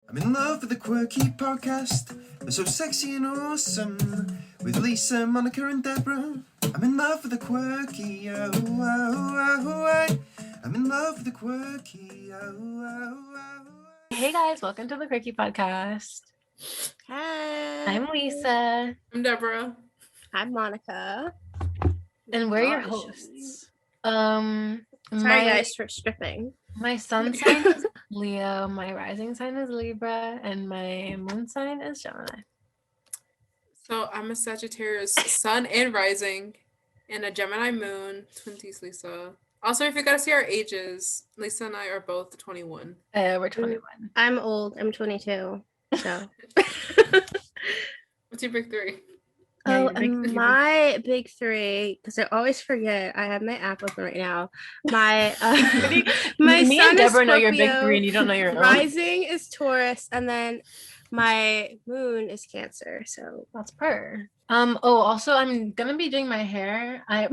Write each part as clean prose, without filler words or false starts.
I'm in love with the quirky podcast. They're so sexy and awesome. With Lisa, Monica, and Deborah. I'm in love with the quirky. Oh, oh, oh, oh. I'm in love with the quirky. Oh, oh, oh, oh. Hey guys, welcome to the qUiRkY podcast. Hi. I'm Lisa. I'm Deborah. I'm Monica. And we're your hosts. Sorry guys for stripping. My sun sign is Leo, my rising sign is Libra, and my moon sign is Gemini. So I'm a Sagittarius sun and rising, and a Gemini moon. Twinsies, Lisa. Also, if you gotta see our ages, Lisa and I are both 21. We're 21. I'm old. I'm 22. So. What's your big three? Oh, my big three, because I always forget. I have my app open right now. My my Me sun and is Deborah know your big Scorpio, three, and you don't know your own. rising is Taurus, and then my moon is Cancer. So That's per. Also, I'm gonna be doing my hair. I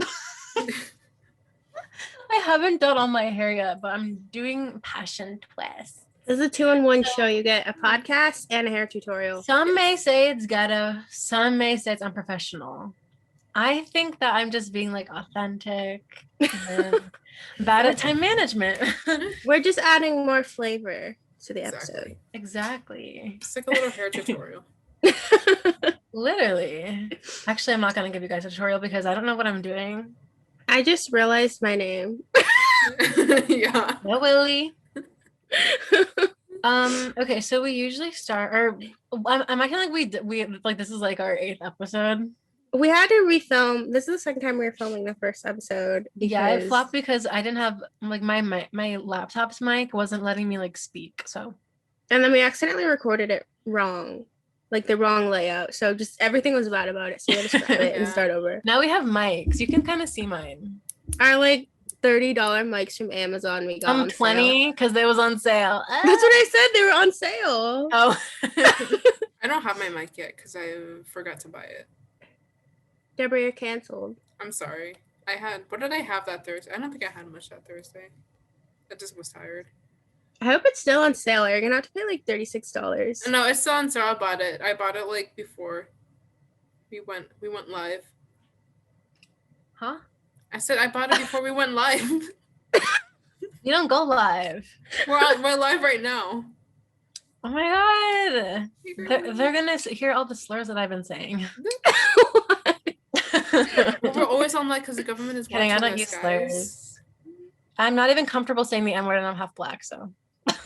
haven't done all my hair yet, but I'm doing passion twist. this is a 2-in-1 show. You get a podcast and a hair tutorial. Some may say it's ghetto, some may say it's unprofessional. I think that I'm just being like authentic and bad at time management. We're just adding more flavor to the episode. Exactly. It's like a little hair tutorial. Literally. Actually, I'm not gonna give you guys a tutorial because I don't know what I'm doing. I just realized my name. Yeah. No, Willie. Okay, so we usually start, or I'm acting like we like this is like our 8th episode. We had to refilm. This is the second time we were filming the first episode. Yeah, it flopped because I didn't have like my laptop's mic wasn't letting me like speak. So, and then we accidentally recorded it wrong, like the wrong layout. So just everything was bad about it. So we had to scrap it and start over. now we have mics. You can kind of see mine. Our like $30 mics from Amazon we got on 20 because they was on sale. That's what I said. They were on sale. Oh. I don't have my mic yet because I forgot to buy it. Deborah, you're canceled. I'm sorry. What did I have that Thursday? I don't think I had much that Thursday. I just was tired. I hope it's still on sale. You're gonna have to pay like $36. No, it's still on sale. I bought it like before we went live. Huh? I said I bought it before we went live. You don't go live. We're live right now. Oh my god. They're gonna hear all the slurs that I've been saying. We're always on because the government is watching. I don't use slurs. I'm not even comfortable saying the N-word and I'm half black, so.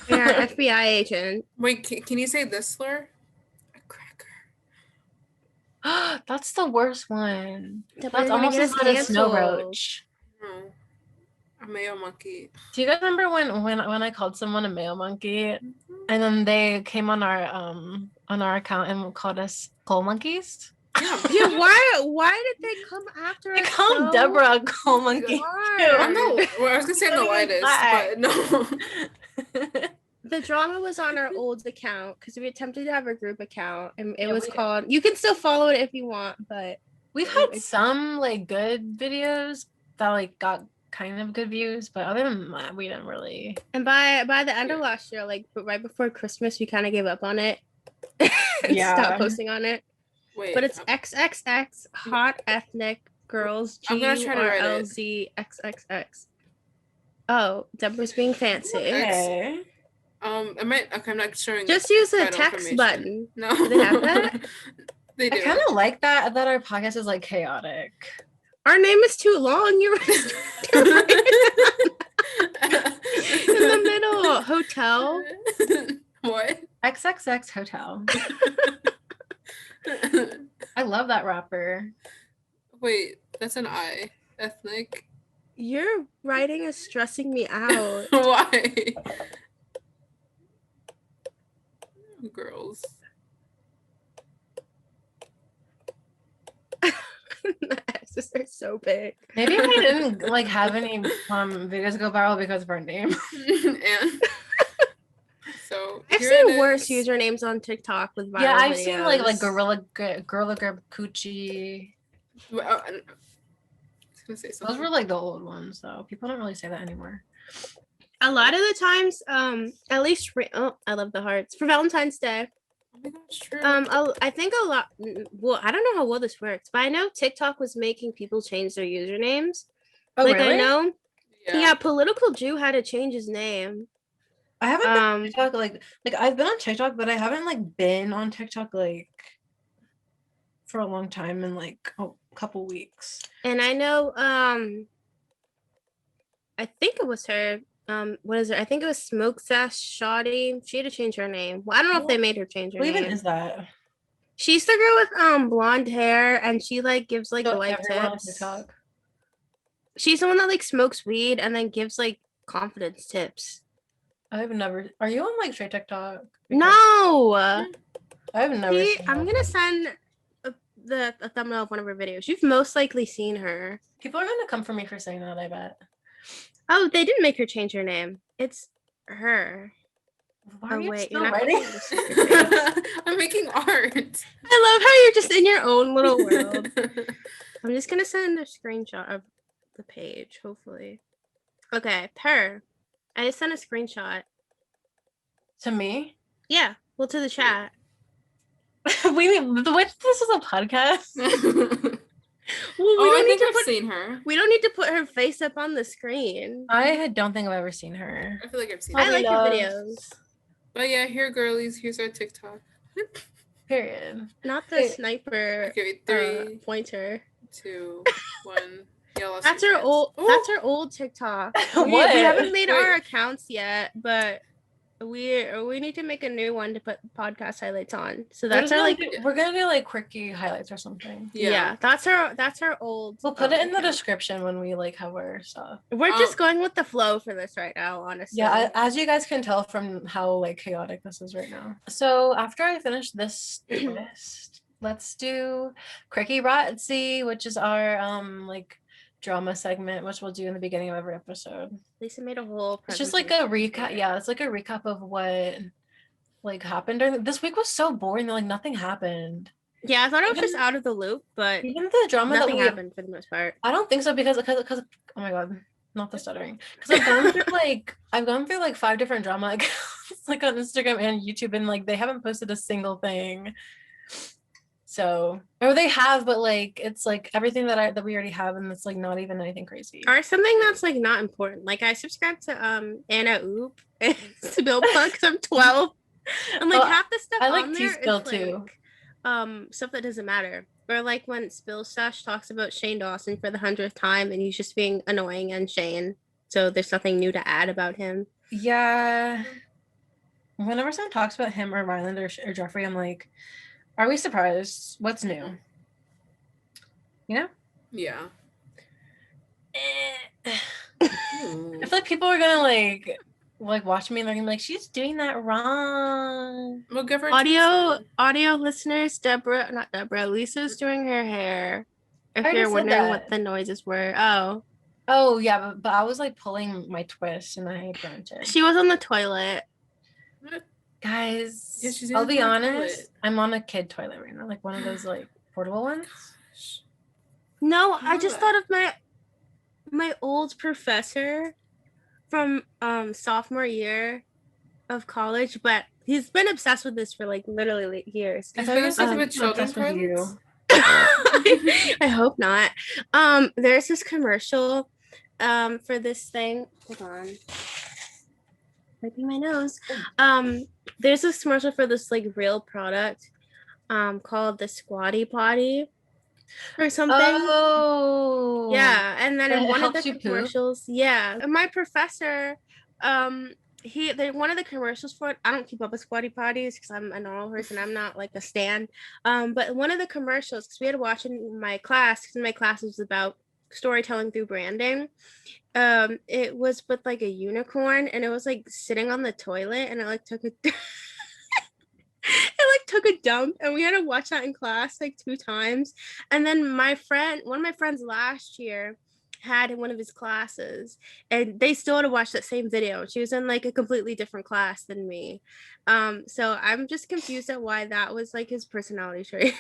You're an FBI agent. Wait, can you say this slur? A cracker. That's the worst one. Deborah, That's you're almost gonna as get good us as snow canceled. roach. No. A mayo monkey. Do you guys remember when I called someone a mayo monkey and then they came on our account and called us coal monkeys? Yeah, why did they come after us? They called Deborah a coal monkey. I was gonna say the lightest, but no. The drama was on our old account because we attempted to have a group account and it was we called. You can still follow it if you want, but we've had some like good videos that like got kind of good views, but other than that, we didn't really. And by the end of last year, like right before Christmas, we kind of gave up on it. And stopped posting on it. Wait, but it's XXX hot ethnic girls qUiRkY. Oh, Deborah's being fancy. Okay. I'm not showing. Just use the text button. No, do they have that? They do. I kind of like that our podcast is like chaotic. Our name is too long. You're right. In the middle. Hotel. What? XXX Hotel. I love that rapper. Wait, that's an I. Ethnic. Your writing is stressing me out. Why? Girls. My S's are so big. Maybe we didn't like have any videos go viral because of our name. And so I've seen worse usernames on TikTok with viral I've videos. seen like Gorilla Grab Coochie. Well, I was gonna say something. Those were like the old ones, though. People don't really say that anymore. A lot of the times, at least I love the hearts for Valentine's Day. Oh my gosh, true. I think a lot. Well, I don't know how well this works, but I know TikTok was making people change their usernames. Oh, like really? I know, yeah, Political Jew had to change his name. I haven't been on TikTok like I've been on TikTok, but I haven't like been on TikTok like for a long time in like a couple weeks. And I know, I think it was her. What is it? I think it was Smoke Sash Shoddy. She had to change her name. Well, I don't know if they made her change her What name. even is that? She's the girl with blonde hair, and she like gives like life tips. She's the one that like smokes weed and then gives like confidence tips. I've never. Are you on like straight TikTok? No, I've never. I'm gonna send a thumbnail of one of her videos. You've most likely seen her. People are gonna come for me for saying that, I bet. Oh, they didn't make her change her name. It's her. Why are you wait, still you're not writing? I'm making art. I love how you're just in your own little world. I'm just gonna send a screenshot of the page, hopefully. Okay, her. I just sent a screenshot. To me? Yeah, well, to the chat. Wait, this is a podcast? Well, I think I've seen her. We don't need to put her face up on the screen. I don't think I've ever seen her. I feel like I've seen I her. like her videos. But yeah, here, girlies, here's our TikTok. Period. Not the sniper Okay, 3, pointer. 2, 1. Yeah, That's her old. Ooh. That's her old TikTok. What? We haven't made our accounts yet, but we need to make a new one to put podcast highlights on. So that's our like. We're gonna do like quirky highlights or something. Yeah, that's her old. We'll put it in the description when we like have our stuff. We're just going with the flow for this right now, honestly. Yeah, as you guys can tell from how like chaotic this is right now. So after I finish this twist, let's do qUiRkY, which is our like drama segment, which we'll do in the beginning of every episode. Lisa made a whole. It's just like a recap. Yeah, it's like a recap of what like happened during this week. Was so boring. Like nothing happened. Yeah, I thought it was just out of the loop, but even the drama nothing happened for the most part. I don't think so because oh my god, not the stuttering. Because I've gone through like 5 different drama accounts like on Instagram and YouTube, and like they haven't posted a single thing. So, or they have, but like it's like everything that we already have, and it's like not even anything crazy. Or something that's like not important. Like I subscribe to Anna Oop and Spill Plug because I'm 12, and like half the stuff I like on there T-Spill is too. Like, stuff that doesn't matter. Or like when Spill Stash talks about Shane Dawson for the 100th time, and he's just being annoying and Shane. So there's nothing new to add about him. Yeah. Whenever someone talks about him or Ryland or Jeffrey, I'm like, are we surprised? What's new? You know? Yeah. I feel like people are gonna like watch me and they're gonna be like, she's doing that wrong. We'll give her audio listeners, Lisa's doing her hair. If you're wondering what the noises were. Oh yeah, but I was like pulling my twist and I burnt it. She was on the toilet. Guys, yeah, I'll be honest, I'm on a kid toilet right now, like one of those like portable ones. No, I just thought of my old professor from sophomore year of college, but he's been obsessed with this for like literally like years. He's been obsessed with children's toilets. I hope not. There's this commercial for this thing. Hold on. Wiping my nose. There's this commercial for this like real product called the Squatty Potty or something. Oh yeah, and then in one of the commercials, my professor one of the commercials for it, I don't keep up with Squatty Potties because I'm a normal person, I'm not like a stan, but one of the commercials, because we had to watch in my class, because my class was about storytelling through branding, it was with like a unicorn, and it was like sitting on the toilet, and it like took a took a dump, and we had to watch that in class like 2 times. And then one of my friends last year had in one of his classes, and they still had to watch that same video. She was in like a completely different class than me, so I'm just confused at why that was like his personality trait.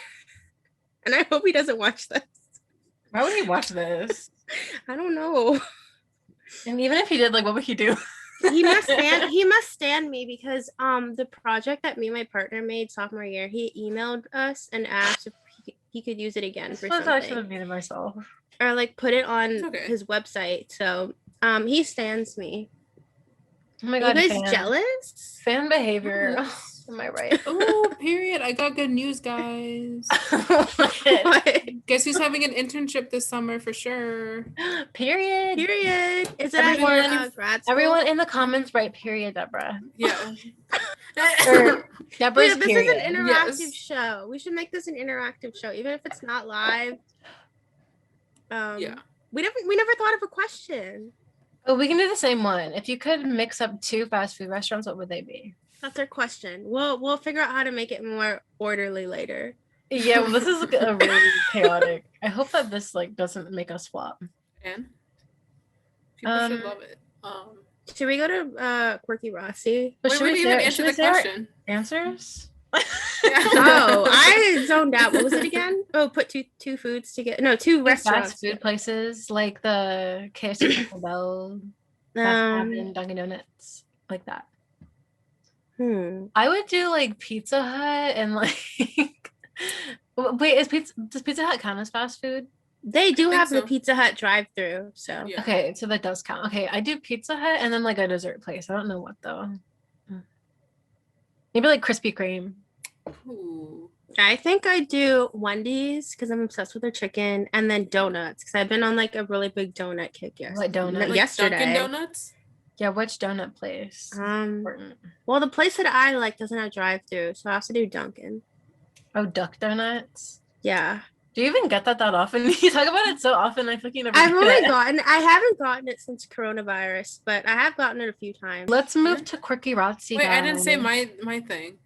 And I hope he doesn't watch this. Why would he watch this? I don't know. And even if he did, like, what would he do? He must stand me because the project that me and my partner made sophomore year, he emailed us and asked if he could use it again for something. I should have made it myself. Or like put it on Okay. his website. So he stands me. Oh my god, Are you guys jealous? Fan behavior. Am I right? Oh, period. I got good news, guys. What? Guess who's having an internship this summer for sure. Period. Is it everyone in the comments write period, Deborah. Yeah. Or Deborah's this period. is an interactive show. We should make this an interactive show, even if it's not live. Yeah. We never thought of a question. Oh, we can do the same one. If you could mix up 2 fast food restaurants, what would they be? That's our question. We'll figure out how to make it more orderly later. Yeah, well, this is a really chaotic. I hope that this like doesn't make us flop. And people should love it. Should we go to qUiRkY? But Wait, should we we even say, answer the question? Answers? Oh, I zoned out. What was it again? Oh, put two foods together. No, 2 restaurants. Fast food places like the KFC, Taco Bell, Dunkin' Donuts, like that. I would do like Pizza Hut and like. Wait, does Pizza Hut count as fast food? They do have the Pizza Hut drive-through, so Yeah. Okay, so that does count. Okay, I do Pizza Hut and then like a dessert place. I don't know what though. Maybe like Krispy Kreme. Ooh. I think I do Wendy's because I'm obsessed with their chicken, and then donuts because I've been on like a really big donut kick What donut? Like yesterday. Dunkin' Donuts? Yeah, which donut place? Important. Well, the place that I like doesn't have drive-through, so I have to do Dunkin'. Oh, Duck Donuts. Yeah. Do you even get that often? You talk about it so often. I fucking never. I haven't gotten it since coronavirus, but I have gotten it a few times. Let's move to quirkysubmissions. Wait, I didn't say my thing.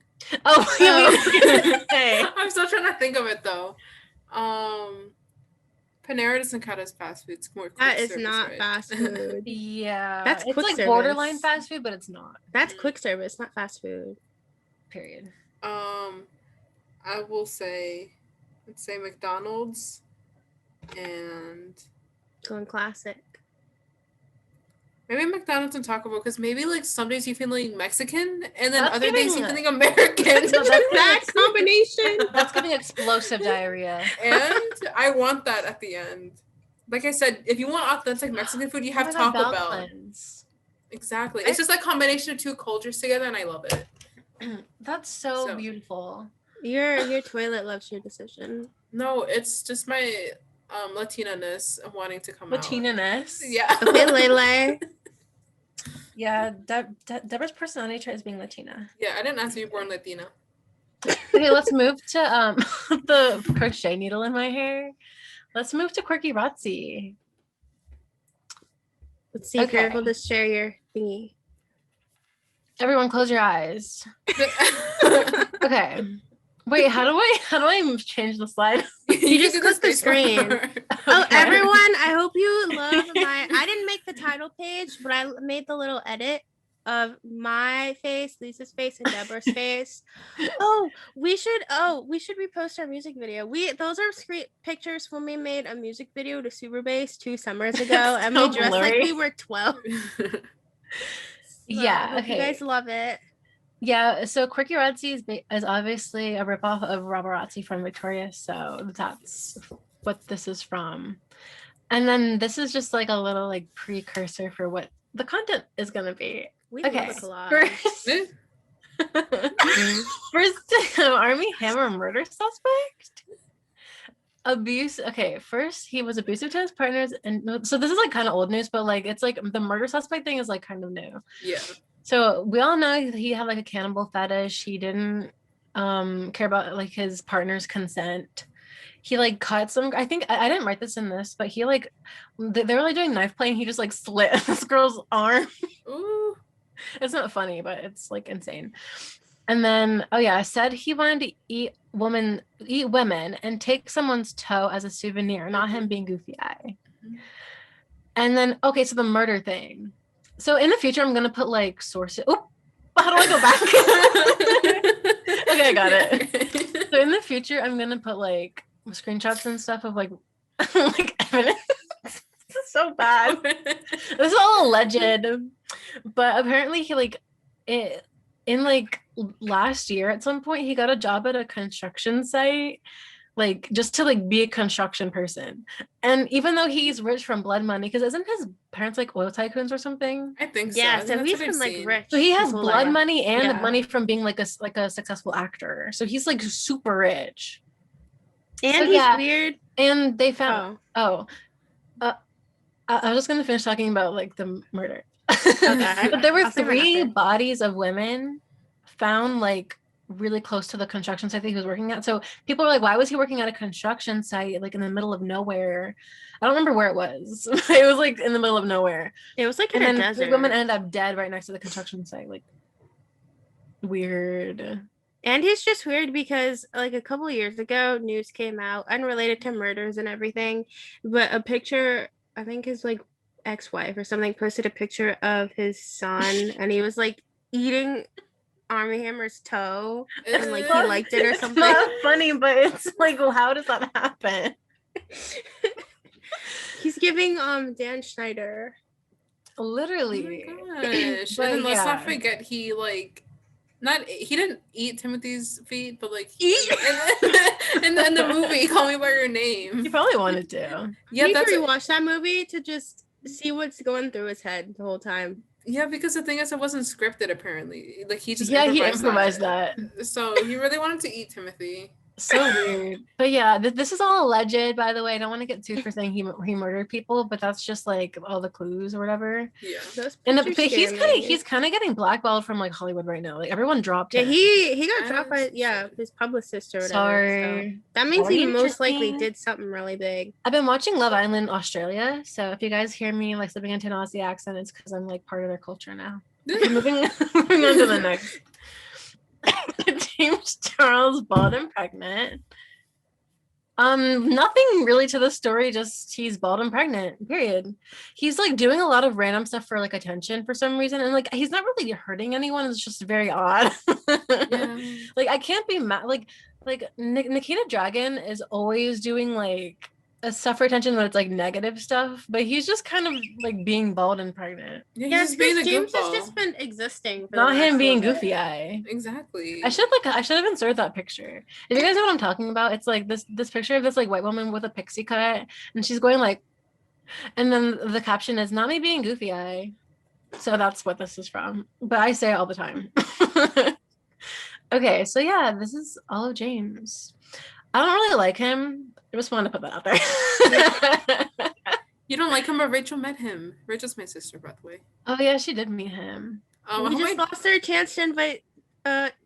Oh, yeah. Hey. I'm still trying to think of it though. Panera doesn't count as fast food. It's more quick That is service, not right? fast food. Yeah, That's it's quick like service. borderline fast food, but it's not. That's quick service, not fast food. Period. I will say, let's say McDonald's and Going classic. maybe McDonald's and Taco Bell because maybe like some days you feeling Mexican and then That's other days you giving- feeling American. No, That combination. That's giving explosive diarrhea. And I want that at the end. Like I said, if you want authentic Mexican food, you have Oh my God, Taco Bell Bell. cleanse. Exactly. It's just like combination of 2 cultures together and I love it. That's so So- beautiful. Your toilet loves your decision. No, it's just my Latina-ness of wanting to come out. Latina-ness. Yeah. Okay, Lele. Yeah, Deborah's personality trait is being Latina. Yeah, I didn't ask if you were born Latina. Okay, let's move to the crochet needle in my hair. Let's move to qUiRkY. Let's see if you're Okay. able to share your thingy. Everyone, close your eyes. Okay. Wait, how do I change the slide? You just do click the space screen. bar. Oh, Okay. everyone, I hope you love I didn't make the title page, but I made the little edit of my face, Lisa's face, and Deborah's face. We should repost our music video. Those are pictures when we made a music video to Super Bass 2 summers ago, and so we dressed like blurry. we were 12. Yeah, I hope okay. you guys love it. Yeah, so qUiRkY is obviously a ripoff of Roborazzi from Victoria, so that's what this is from. And then this is just like a little like precursor for what the content is gonna be. We Okay, love a lot. First, Army Hammer murder suspect. Abuse. Okay, first he was abusive to his partners, and so this is like kind of old news, but like it's like the murder suspect thing is like kind of new. Yeah. So we all know he had like a cannibal fetish. He didn't care about like his partner's consent. He like cut some. I think I didn't write this in this, but he like they were like doing knife play, and he just like slit this girl's arm. Ooh. It's not funny, but it's like insane. And then said he wanted to eat women and take someone's toe as a souvenir, not him being goofy eye. And then so the murder thing. So in the future, I'm gonna put like sources. Oh, how do I go back? Okay, I got it. So in the future, I'm gonna put like screenshots and stuff of like like evidence. This is so bad. This is all alleged. But apparently he like in like last year at some point he got a job at a construction site, like just to like be a construction person. And even though he's rich from blood money, because isn't his parents like oil tycoons or something? I think so. Yeah, I think so that's he's what I've been like seen. rich. So he has his whole blood life. money and Yeah. money from being like a successful actor. So he's like super rich. And So, he's yeah. weird. And they found I was just gonna finish talking about like the murder. Okay. But there were I'll say mine 3 after. bodies of women found like really close to the construction site that he was working at. So people were like, why was he working at a construction site like in the middle of nowhere? I don't remember where it was. It was like in the middle of nowhere. It was like in And a then 3 desert. women ended up dead right next to the construction site. Like weird. And he's just weird because like a couple of years ago, news came out unrelated to murders and everything, but a picture, I think his like ex-wife or something posted a picture of his son and he was like eating Armie Hammer's toe and like he liked it or something. It's not funny, but it's like, well, how does that happen? He's giving Dan Schneider. Literally. Oh my gosh. But And then let's yeah. not forget he like he didn't eat Timothy's feet, but like Eat? in the movie Call Me by Your Name. You probably wanted to. Yeah, You need that's to rewatch that movie to just see what's going through his head the whole time. yeah, because the thing is it wasn't scripted apparently. Like he just Yeah, he improvised that. So he really wanted to eat Timothy. So weird. But yeah, this is all alleged, by the way. I don't want to get sued for saying he murdered people, but that's just like all the clues or whatever. Yeah. Those And pictures he's scare kind of me. he's kind of getting blackballed from like Hollywood right now. Like everyone dropped Yeah, him. he got dropped by his publicist or whatever. Sorry. So that means he Sorry, most likely interesting. did something really big. I've been watching Love Island Australia, so if you guys hear me like slipping into an Aussie accent, it's because I'm like part of their culture now. Okay, moving on to the next. James Charles bald and pregnant. Nothing really to the story, just he's bald and pregnant, period. He's like doing a lot of random stuff for like attention for some reason, and like he's not really hurting anyone. It's just very odd. Yeah. Like I can't be mad. Like Nikita Dragon is always doing like a stuff for attention, but it's like negative stuff. But he's just kind of like being bald and pregnant. Yeah, he's Yeah, just being a James has goofball. just been existing. For Not the him last being little bit. goofy eye. Exactly. I should have inserted that picture. If you guys know what I'm talking about, it's like this picture of this like white woman with a pixie cut, and she's going like, and then the caption is "not me being goofy eye." So that's what this is from. But I say it all the time. Okay, so yeah, this is all of James. I don't really like him. I just wanted to put that out there. You don't like him, but Rachel met him. Rachel's my sister, by the way. Oh yeah, she did meet him. Oh, We oh just my- lost our chance to invite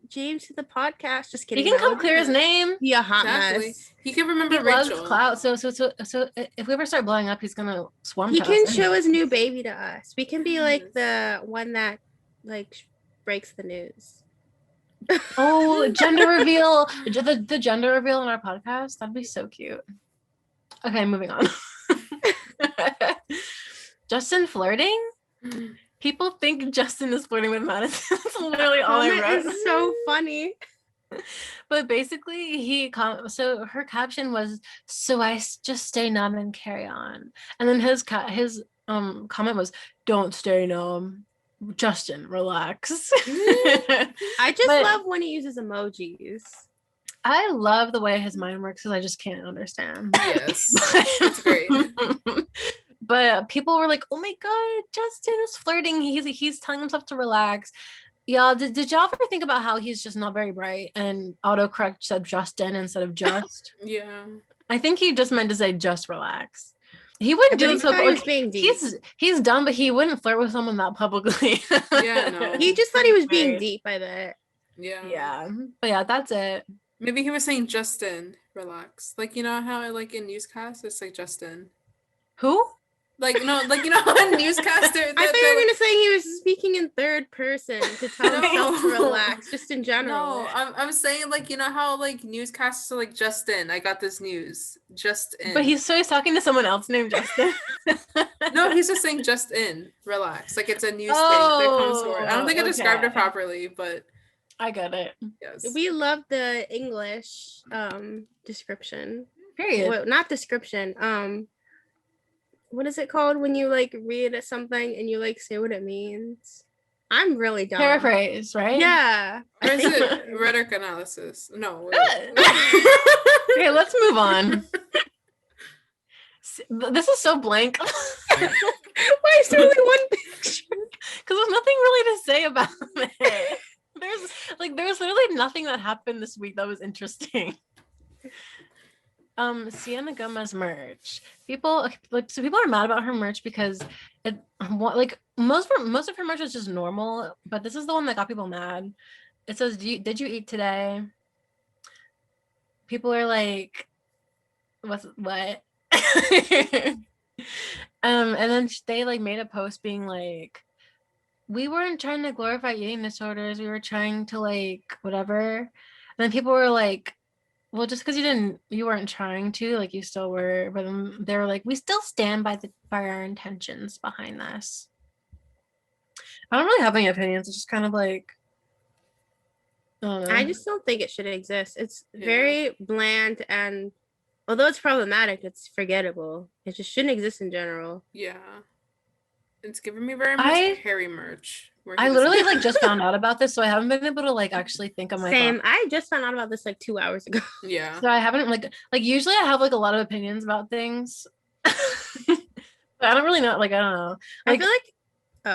James to the podcast. Just He kidding. can that come would clear his name. be a hot Exactly. mess. He can remember He loves Rachel. clout. So if we ever start blowing up, he's gonna swarm. He to can us show anyway. his new baby to us. We can be like Yes. the one that like breaks the news. Oh, gender reveal. The gender reveal in our podcast. That'd be so cute. Okay, moving on. Justin flirting? People think Justin is flirting with Madison. That's literally all I Comment wrote. is so funny. But basically, so her caption was, "So I just stay numb and carry on," and then his comment was, "Don't stay numb, Justin, relax." I just But- love when he uses emojis. I love the way his mind works because I just can't understand. Yes. It's great. But people were like, "Oh my god, Justin is flirting. He's telling himself to relax." Y'all, did y'all ever think about how he's just not very bright and autocorrect said Justin instead of just? Yeah. I think he just meant to say just relax. He I wouldn't do think it so he thought he was like, being deep. he's dumb, but he wouldn't flirt with someone that publicly. Yeah, no. He just thought he was being Right. deep, I bet. Yeah. Yeah. But yeah, that's it. Maybe he was saying Justin, relax. Like, you know how like in newscasts it's like Justin. Who? Like, no, like, you know how in newscaster I thought you were gonna say he was speaking in third person to tell No. himself to relax, just in general. No, I'm saying like, you know how like newscasters are like Justin, I got this news. Just in. But he's talking to someone else named Justin. No, he's just saying just in, relax. Like it's a news thing that comes forward. I don't think I described it okay. properly, but I get it. yes. We love the English description. Period. Well, not description. what is it called when you like read something and you like say what it means? I'm really dumb. Paraphrase, right? Yeah. Or is it rhetoric analysis? No. Okay, let's move on. This is so blank. Why is there only one picture? Because there's nothing really to say about it. There's literally nothing that happened this week that was interesting. Sienna Gomez merch. People are mad about her merch because it like most of her merch is just normal, but this is the one that got people mad. It says, did you eat today? People are like, what? And then they like made a post being like, we weren't trying to glorify eating disorders, we were trying to like whatever. And then people were like, well, just because you weren't trying to, like, you still were. But then they were like, we still stand by our intentions behind this. I don't really have any opinions. It's just kind of like, I don't know. I just don't think it should exist. It's very bland, and although it's problematic, it's forgettable. It just shouldn't exist in general. Yeah. It's giving me very much Harry merch. I literally like just found out about this, so I haven't been able to like actually think of my thoughts. I just found out about this like 2 hours ago. Yeah. So I haven't like usually I have like a lot of opinions about things. But I don't really know. Like, I don't know. Like, I feel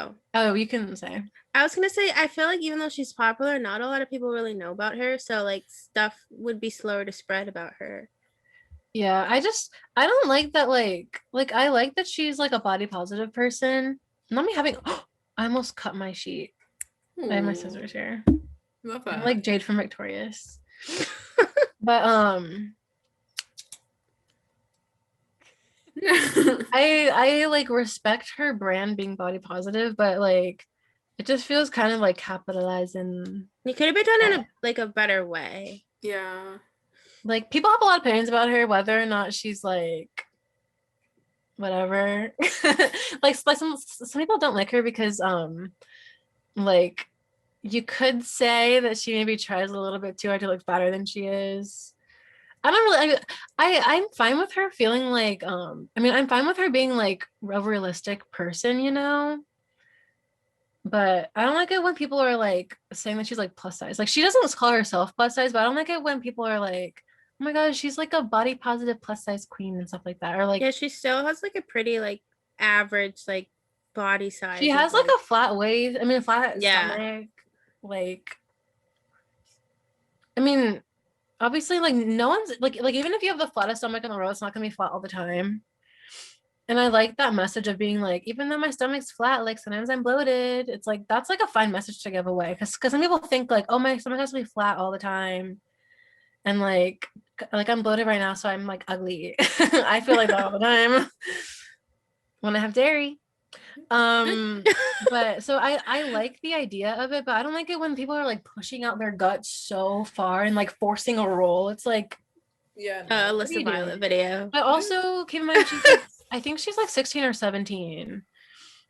like oh, you can say. I was gonna say, I feel like even though she's popular, not a lot of people really know about her. So like stuff would be slower to spread about her. Yeah, I don't like that like I like that she's like a body positive person. Not me having I almost cut my sheet. Ooh. I have my scissors here. Love that. I'm like Jade from Victorious. But I like respect her brand being body positive, but like it just feels kind of like capitalizing. It could have been done in a better way. Yeah. Like people have a lot of opinions about her, whether or not she's like whatever. like some people don't like her because like you could say that she maybe tries a little bit too hard to look better than she is. I don't really I'm fine with her feeling like I mean I'm fine with her being like a realistic person, you know, but I don't like it when people are like saying that she's like plus size. Like she doesn't call herself plus size, but I don't like it when people are like, oh my god, she's like a body positive plus size queen and stuff like that. Or like, yeah, she still has like a pretty like average like body size. She has like a flat waist. I mean, a flat stomach. Like, I mean, obviously, like no one's like even if you have the flattest stomach in the world, it's not gonna be flat all the time. And I like that message of being like, even though my stomach's flat, like sometimes I'm bloated. It's like that's like a fine message to give away because some people think like, oh, my stomach has to be flat all the time. And like I'm bloated right now, so I'm like ugly. I feel like that all the time when I have dairy. But so I like the idea of it, but I don't like it when people are like pushing out their guts so far and like forcing a roll. It's like, yeah, Alyssa Violet video. But also keep in mind she's like, I think she's like 16 or 17.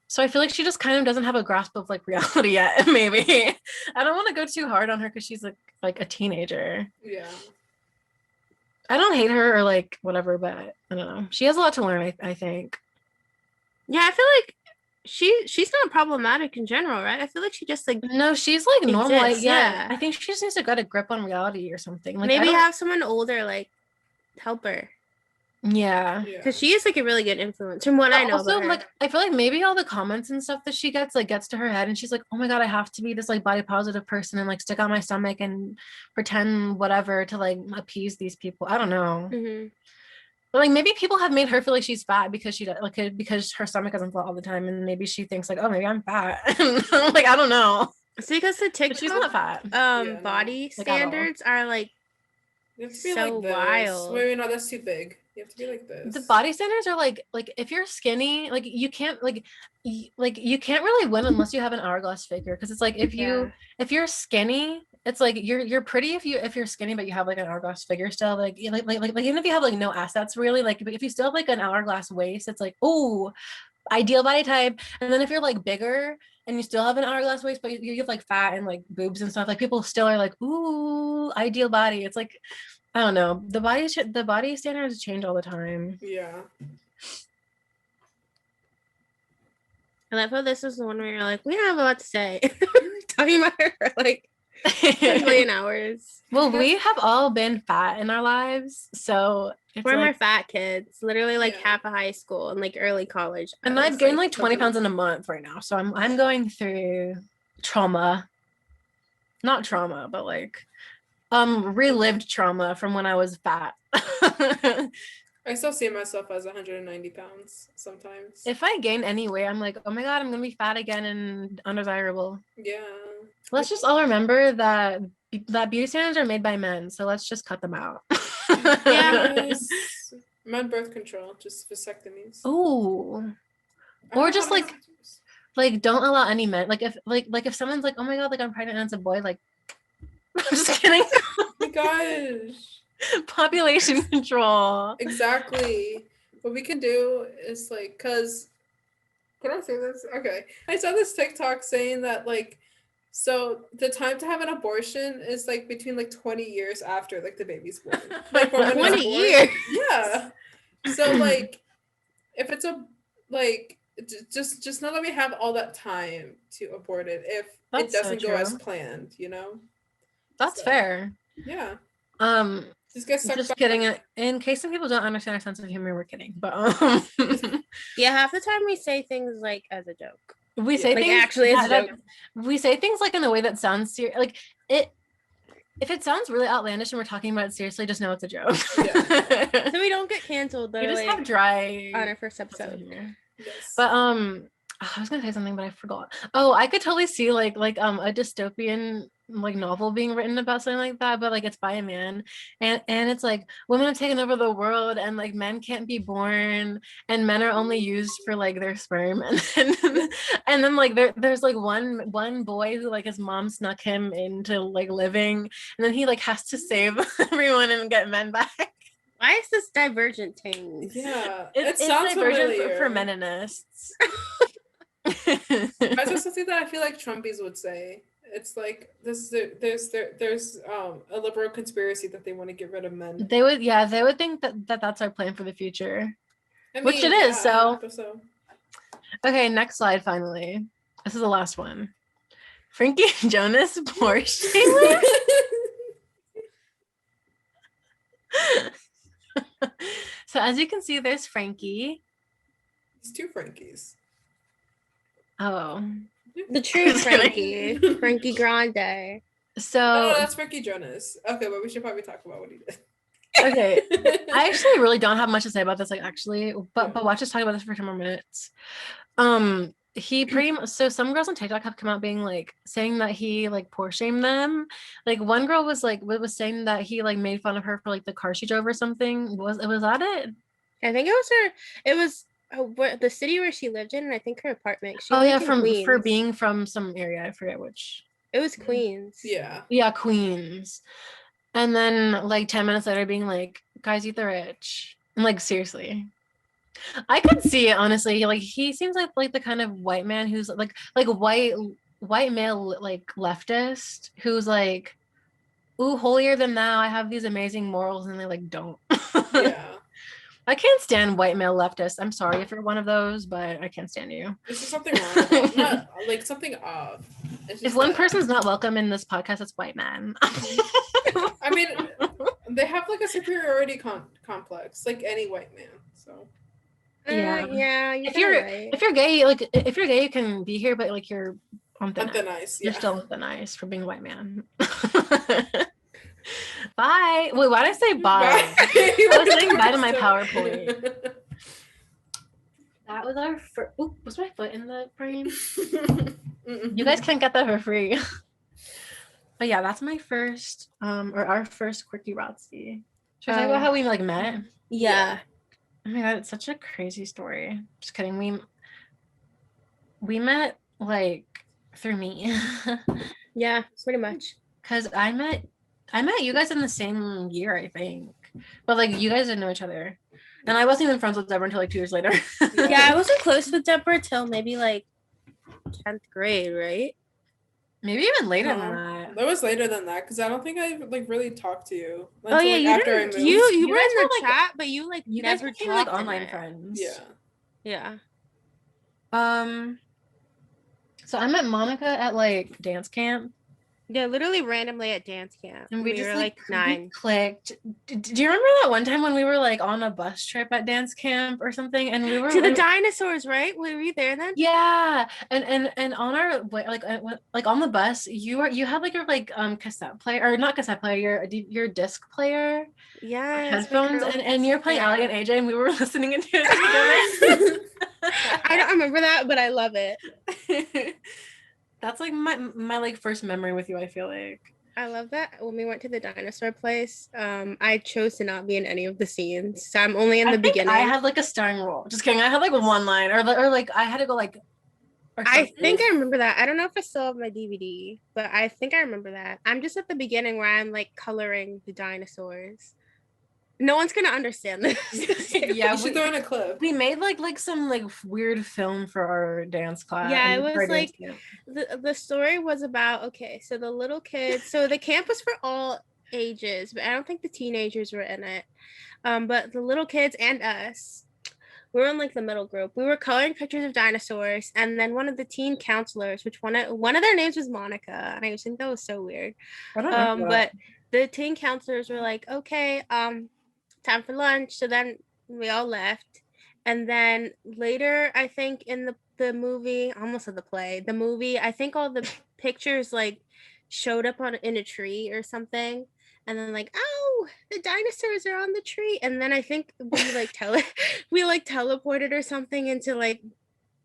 So I feel like she just kind of doesn't have a grasp of like reality yet. Maybe I don't want to go too hard on her because she's like a teenager. Yeah. I don't hate her or like whatever, but I don't know. She has a lot to learn, I think. Yeah, I feel like she's not problematic in general, right? I feel like she just like no, she's like normal. Like, yeah. I think she just needs to get a grip on reality or something. Like maybe have someone older like help her. Yeah, because she is like a really good influence from what I know. Also, about her. like I feel like maybe all the comments and stuff that she gets like gets to her head, and she's like, "Oh my god, I have to be this like body positive person and like stick out my stomach and pretend whatever to like appease these people." I don't know. Mm-hmm. But like maybe people have made her feel like she's fat because she like because her stomach isn't flat all the time, and maybe she thinks like, "Oh, maybe I'm fat." Like I don't know. It's because the TikTok she's not fat. Body standards are like so like wild. Wait, no, that's too big. You have to be like this. The body standards are like if you're skinny, like you can't you can't really win unless you have an hourglass figure, because it's like if you're skinny, it's like you're pretty if you're skinny but you have like an hourglass figure still, like even if you have like no assets really, like if you still have like an hourglass waist, it's like, oh, ideal body type. And then if you're like bigger and you still have an hourglass waist but you have like fat and like boobs and stuff, like people still are like, ooh, ideal body. It's like, I don't know. The body standards change all the time. Yeah. And I thought this was the one where you're like, we don't have a lot to say. Talking about her for like 10 million hours. Well, we have all been fat in our lives, so we're more fat kids, literally like half of high school and like early college. And I've gained like 20 pounds in a month right now, so I'm going through trauma. Not trauma, but like relived trauma from when I was fat. I still see myself as 190 pounds sometimes. If I gain any weight, I'm like, oh my god, I'm gonna be fat again and undesirable. Yeah. Let's just all remember that beauty standards are made by men, so let's just cut them out. Yes. Men birth control, just vasectomies. Ooh. Or just like don't allow any men. Like if someone's like, oh my god, like I'm pregnant and it's a boy, like I'm just kidding. Oh my gosh. Population control. Exactly. What we can do is like, cause can I say this? Okay. I saw this TikTok saying that like, so the time to have an abortion is like between like 20 years after like the baby's born. Like 20 years. Yeah. So like if it's a like just know that we have all that time to abort it if it doesn't go as planned, you know? That's fair. Yeah. Just kidding. In case some people don't understand our sense of humor, we're kidding. But yeah, half the time we say things like as a joke. We say like things actually as a joke. We say things like in a way that sounds serious. Like it. If it sounds really outlandish and we're talking about it seriously, just know it's a joke. Yeah. So we don't get canceled. Though, we just have dry on our first episode. Yes. But I was gonna say something, but I forgot. Oh, I could totally see like a dystopian like novel being written about something like that, but like it's by a man, and it's like women have taken over the world, and like men can't be born, and men are only used for like their sperm, and then like there's like one boy who like his mom snuck him into like living, and then he like has to save everyone and get men back. Why is this divergent thing? Yeah, it sounds divergent for meninists. That's something that I feel like Trumpies would say. It's like there's a liberal conspiracy that they want to get rid of men. They would think that that's our plan for the future, which it is. So okay, next slide. Finally, this is the last one. Frankie Jonas Porsche. So as you can see, there's Frankie. There's two Frankies. Oh. The true Frankie. Frankie Grande. So no, that's Frankie Jonas. Okay, but we should probably talk about what he did. Okay. I actually really don't have much to say about this, like actually, but watch us talk about this for 10 more minutes. He pretty much, so some girls on TikTok have come out being like saying that he like Porsche shamed them. Like one girl was saying that he like made fun of her for like the car she drove or something. Was that it? I think it was her. It was the city where she lived in, and I think her apartment. For being from some area, I forget which. It was Queens. Yeah, Queens. And then like 10 minutes later being like, guys, eat the rich. I'm like, seriously. I could see it, honestly. Like he seems like the kind of white man who's like white male like leftist who's like, ooh, holier than thou, I have these amazing morals, and they like don't. Yeah. I can't stand white male leftists. I'm sorry if you're one of those, but I can't stand you. There's just something wrong about not like something off. If one person's not welcome in this podcast, it's white man. I mean, they have like a superiority complex, like any white man. So yeah. If you're gay, you can be here, but like you're on thin ice. You're still on thin ice for being a white man. Bye. Wait, why did I say bye? I was saying bye to my PowerPoint. That was our first. Ooh, was my foot in the frame? You guys can't get that for free. But yeah, that's my first, or our first quirky. Should I talk about how we like met? Yeah. Oh my god, it's such a crazy story. Just kidding. We met like through me. Yeah, pretty much. Cause I met you guys in the same year, I think. But like you guys didn't know each other. And I wasn't even friends with Deborah until like 2 years later. Yeah, I wasn't close with Deborah till maybe like 10th grade, right? Maybe even later than that. That was later than that because I don't think I like really talked to you. Oh yeah, you after didn't. You were in the chat, but you never guys became like online friends. Yeah. I So I met Monica at like dance camp. Yeah, literally randomly at dance camp. And we just were like 9. clicked. Do you remember that one time when we were like on a bus trip at dance camp or something? And we were to the dinosaurs, right? Were you there then? Yeah, and on our way, like on the bus, you had like your like cassette player or not cassette player, your disc player. Yeah, headphones, and you're playing Allie and AJ, and we were listening into it together. I don't remember that, but I love it. That's like my like first memory with you, I feel like. I love that when we went to the dinosaur place, I chose to not be in any of the scenes. So I'm only in the beginning. I had like a starring role. Just kidding. I had like one line or like I had to go like. I think I remember that. I don't know if I still have my DVD, but I think I remember that. I'm just at the beginning where I'm like coloring the dinosaurs. No one's gonna understand this. Yeah, we should throw in a clip. We made like some like weird film for our dance class. Yeah, it was like the story was about, okay, so the little kids, so the camp was for all ages, but I don't think the teenagers were in it. But the little kids and us, we were in like the middle group. We were coloring pictures of dinosaurs, and then one of the teen counselors, which one of their names was Monica, and I just think that was so weird. But the teen counselors were like, okay, time for lunch. So then we all left. And then later, I think in the movie, I almost said the play, the movie, I think all the pictures like showed up in a tree or something. And then like, oh, the dinosaurs are on the tree. And then I think we like teleported or something into like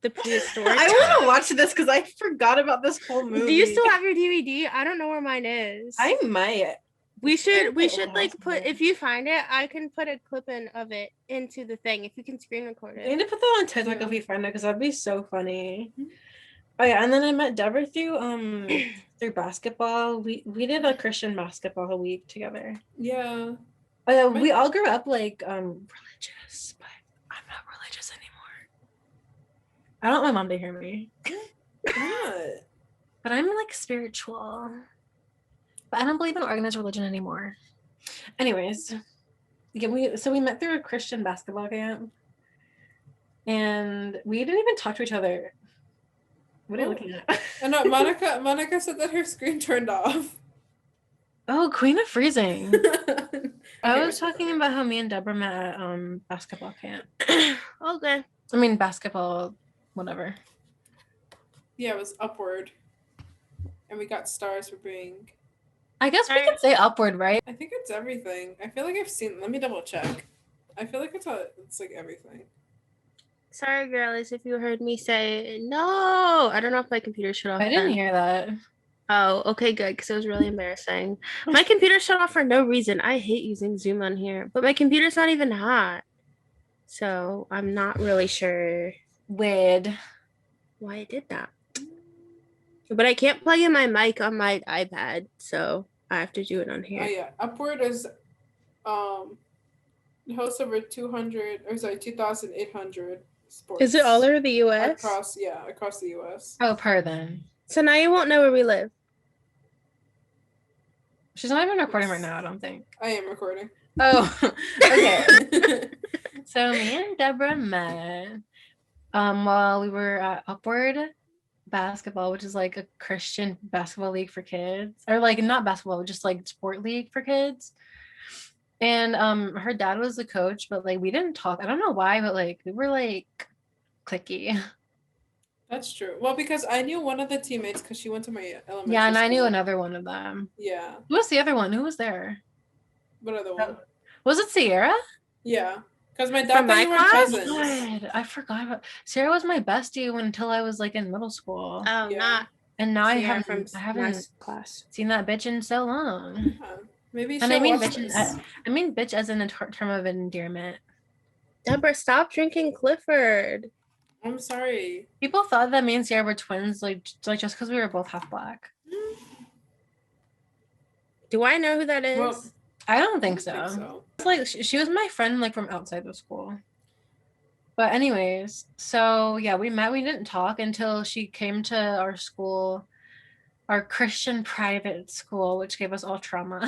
the prehistoric. I want to watch this because I forgot about this whole movie. Do you still have your DVD? I don't know where mine is. I might. We should like put, if you find it, I can put a clip in of it into the thing if you can screen record it. We need to put that on TikTok if we find it because that'd be so funny. Oh yeah, and then I met Deborah through through basketball. We did a Christian basketball week together. Yeah. Oh yeah, we all grew up like religious, but I'm not religious anymore. I don't want my mom to hear me. Why not? But I'm like spiritual. But I don't believe in organized religion anymore. Anyways, yeah, we met through a Christian basketball camp, and we didn't even talk to each other. What are you looking at? I know Monica said that her screen turned off. Oh, Queen of Freezing. I was talking about how me and Deborah met at basketball camp. Okay. I mean basketball, whatever. Yeah, it was Upward, and we got stars for being. I guess we could say Upward, right? I think it's everything. I feel like I've seen. Let me double check. I feel like it's like everything. Sorry, girlies, if you heard me say no. I don't know if my computer shut off. I didn't hear that. Oh, okay, good, because it was really embarrassing. My computer shut off for no reason. I hate using Zoom on here, but my computer's not even hot. So I'm not really sure Weird. why it did that. But I can't plug in my mic on my iPad, so I have to do it on here. Oh yeah, Upward is hosts over 2,800 sports. Is it all over the US? Across the US. Oh, per then. So now you won't know where we live. She's not even recording right now, I don't think. I am recording. Oh, okay. So me and Deborah met while we were at Upward Basketball, which is like a Christian basketball league for kids, or like not basketball, just like sport league for kids. And her dad was the coach, but like we didn't talk. I don't know why, but like we were like cliquey. That's true. Well, because I knew one of the teammates because she went to my elementary Yeah, and school. I knew another one of them. Yeah. Who was the other one? Who was there? What other one? Was it Sierra? Yeah. Because my dad From thought you my were class? cousins. God, I forgot about Sierra was my bestie until I was like in middle school. Oh, Yeah. not And now I Sierra haven't my class. seen that bitch in so long. Yeah. Maybe And I she'll mean watch bitch, this. I mean bitch as in a term of endearment. Deborah, stop drinking Clifford. I'm sorry. People thought that me and Sierra were twins, like just because we were both half black. Do I know who that is? Well, I don't think I so. think so. It's like she was my friend like from outside the school. But anyways, so yeah, we met. We didn't talk until she came to our school, our Christian private school, which gave us all trauma.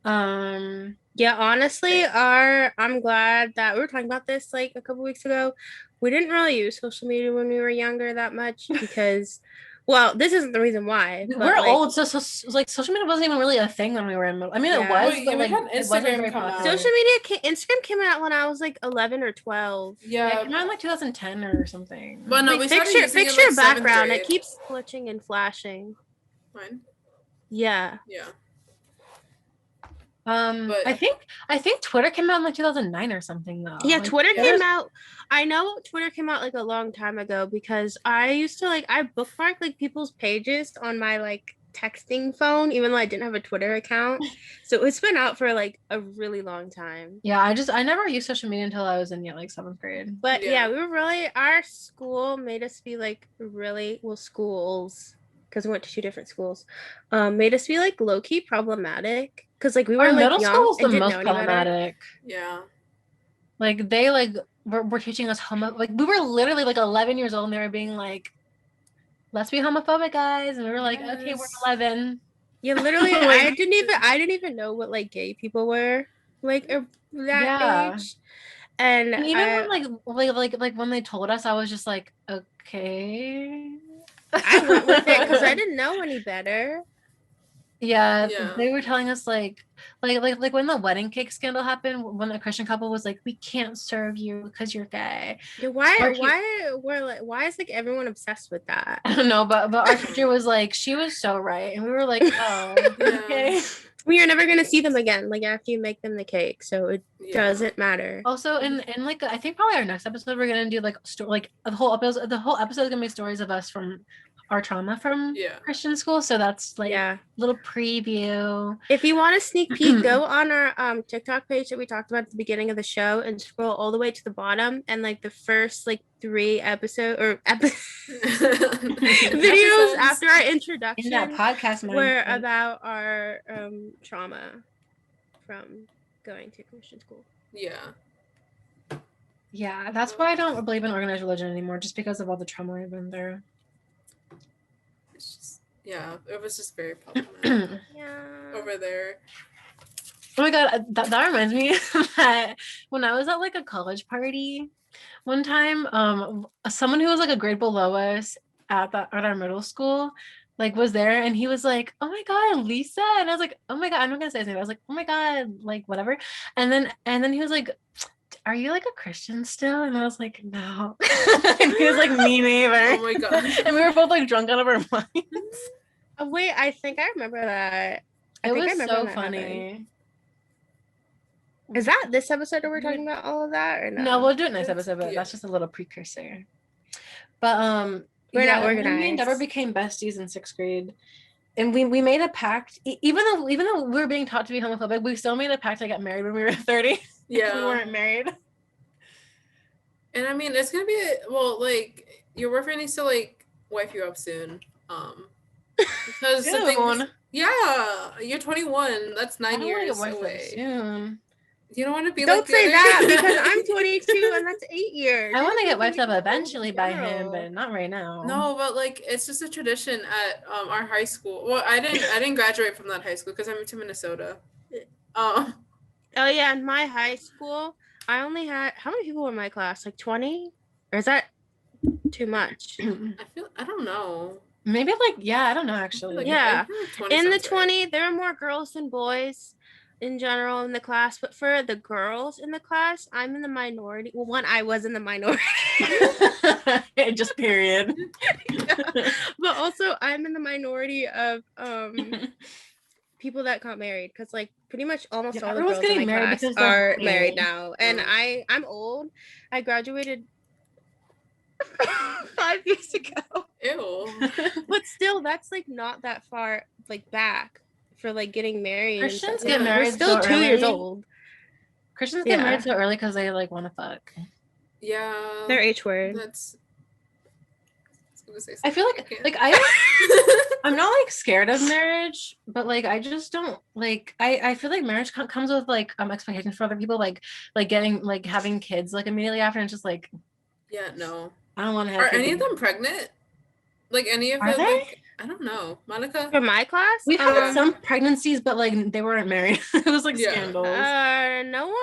Yeah, honestly, I'm glad that we were talking about this like a couple weeks ago. We didn't really use social media when we were younger that much because, well, this isn't the reason why. But we're old, so like social media wasn't even really a thing when we were in. I mean, it was, but we like had it wasn't very Instagram come out. popular. Social media, Instagram came out when I was like 11 or 12. Yeah, it came out in like 2010 or something. But no, Wait, fix your background. It keeps glitching and flashing. Fine. Yeah. Yeah. But I think Twitter came out in like 2009 or something though. Yeah, like, Twitter came out. I know Twitter came out like a long time ago because I used to I bookmarked like people's pages on my like texting phone, even though I didn't have a Twitter account. So it's been out for like a really long time. Yeah, I never used social media until I was in like 7th grade. But yeah, we were our school made us be like really, well, schools, because we went to 2 different schools, made us be like low-key problematic. Because like we were like middle young school was the and most didn't know any better. problematic. Yeah. Like they were teaching us like we were literally like 11 years old and they were being like, let's be homophobic, guys, and we were like, okay, we're 11. Yeah, literally, I didn't even know what like gay people were like that age. And even when when they told us, I was just like, okay. I went with it because I didn't know any better. Yeah, they were telling us like when the wedding cake scandal happened, when the Christian couple was like, we can't serve you because you're gay. Yeah, why is like everyone obsessed with that? I don't know, but our teacher was like, she was so right, and we were like, oh, okay. We are never gonna see them again, like after you make them the cake, so it doesn't matter. Also, in like I think probably our next episode we're gonna do like the whole episode is gonna be stories of us from our trauma from Christian school, so that's like a little preview. If you want a sneak peek, go on our TikTok page that we talked about at the beginning of the show and scroll all the way to the bottom, and like the first like 3 videos after our introduction in that podcast were about our trauma from going to Christian school. Yeah, that's why I don't believe in organized religion anymore, just because of all the trauma I've been through. It was just very problematic over there. Oh my god, that reminds me that when I was at like a college party one time, someone who was like a grade below us at our middle school like was there, and he was like, oh my god, Lisa, and I was like, oh my god, I'm not gonna say his name. I was like, oh my god, like whatever, and then he was like, are you like a Christian still? And I was like, no. And he was like, me neither. Oh my god. And we were both like drunk out of our minds. Oh wait, I think I remember that. It was so funny. Is that this episode that we're talking about all of that, or no? No, we'll do it next episode, but that's just a little precursor. But we're not organized. Me and Deborah became besties in 6th grade. And we made a pact, even though we were being taught to be homophobic, we still made a pact to get married when we were 30. Yeah. We weren't married. And I mean, it's gonna be like your boyfriend needs to like wife you up soon. Because the thing you're 21. That's 9 years away. Soon. You don't want to be don't like say that because I'm 22 and that's 8 years. I want to get wifed up eventually by him, but not right now. No, but like it's just a tradition at our high school. Well, I didn't graduate from that high school because I moved to Minnesota. Oh yeah, in my high school, I only had, how many people were in my class? Like 20? Or is that too much? I don't know. Maybe I don't know actually. Like, yeah. In the 20, right. there were more girls than boys in general in the class, but for the girls in the class, I'm in the minority. Well, I was in the minority. Just period. But also I'm in the minority of people that got married, because like pretty much almost all the girls in my class are married now, and I'm old. I graduated 5 years ago. Ew. But still, that's like not that far like back for like getting married. Christians get married. We're still so 2 early. years old. Christians get married so early because they like want to fuck. Yeah. Their H word. That's. I feel like I'm not like scared of marriage, but like I just don't like I feel like marriage comes with like expectations for other people, like getting like having kids like immediately after, and it's just like no, I don't want to have. Are any of them pregnant? Like any of them? Like, I don't know, Monica. For my class, we've had some pregnancies, but like they weren't married. It was like scandals. No one.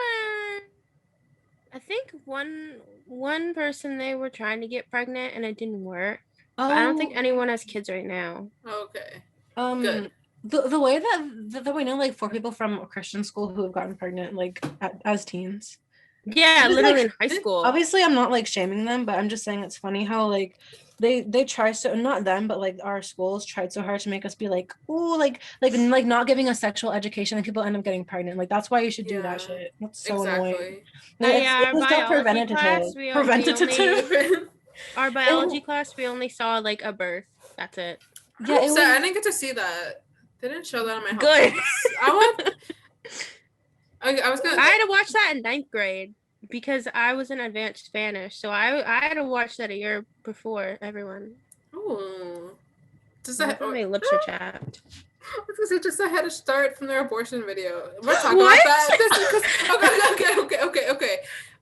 I think one person, they were trying to get pregnant and it didn't work. Oh, But I don't think anyone has kids right now. Okay. Good. The way that we know like 4 people from a Christian school who have gotten pregnant like as teens. Yeah, literally in high school. Obviously, I'm not like shaming them, but I'm just saying it's funny how like they try so, not them, but like our schools tried so hard to make us be like, oh, like not giving us sexual education, and people end up getting pregnant. Like that's why you should do that shit. That's so annoying. Like, our biology class, our biology class, we only saw like a birth. That's it. Yeah, I didn't get to see that. They didn't show that on my house. Good. I had to watch that in 9th grade because I was in advanced Spanish, so I had to watch that a year before everyone. Oh, does that? My lips are chapped. Because it just had to start from their abortion video. We're talking about that.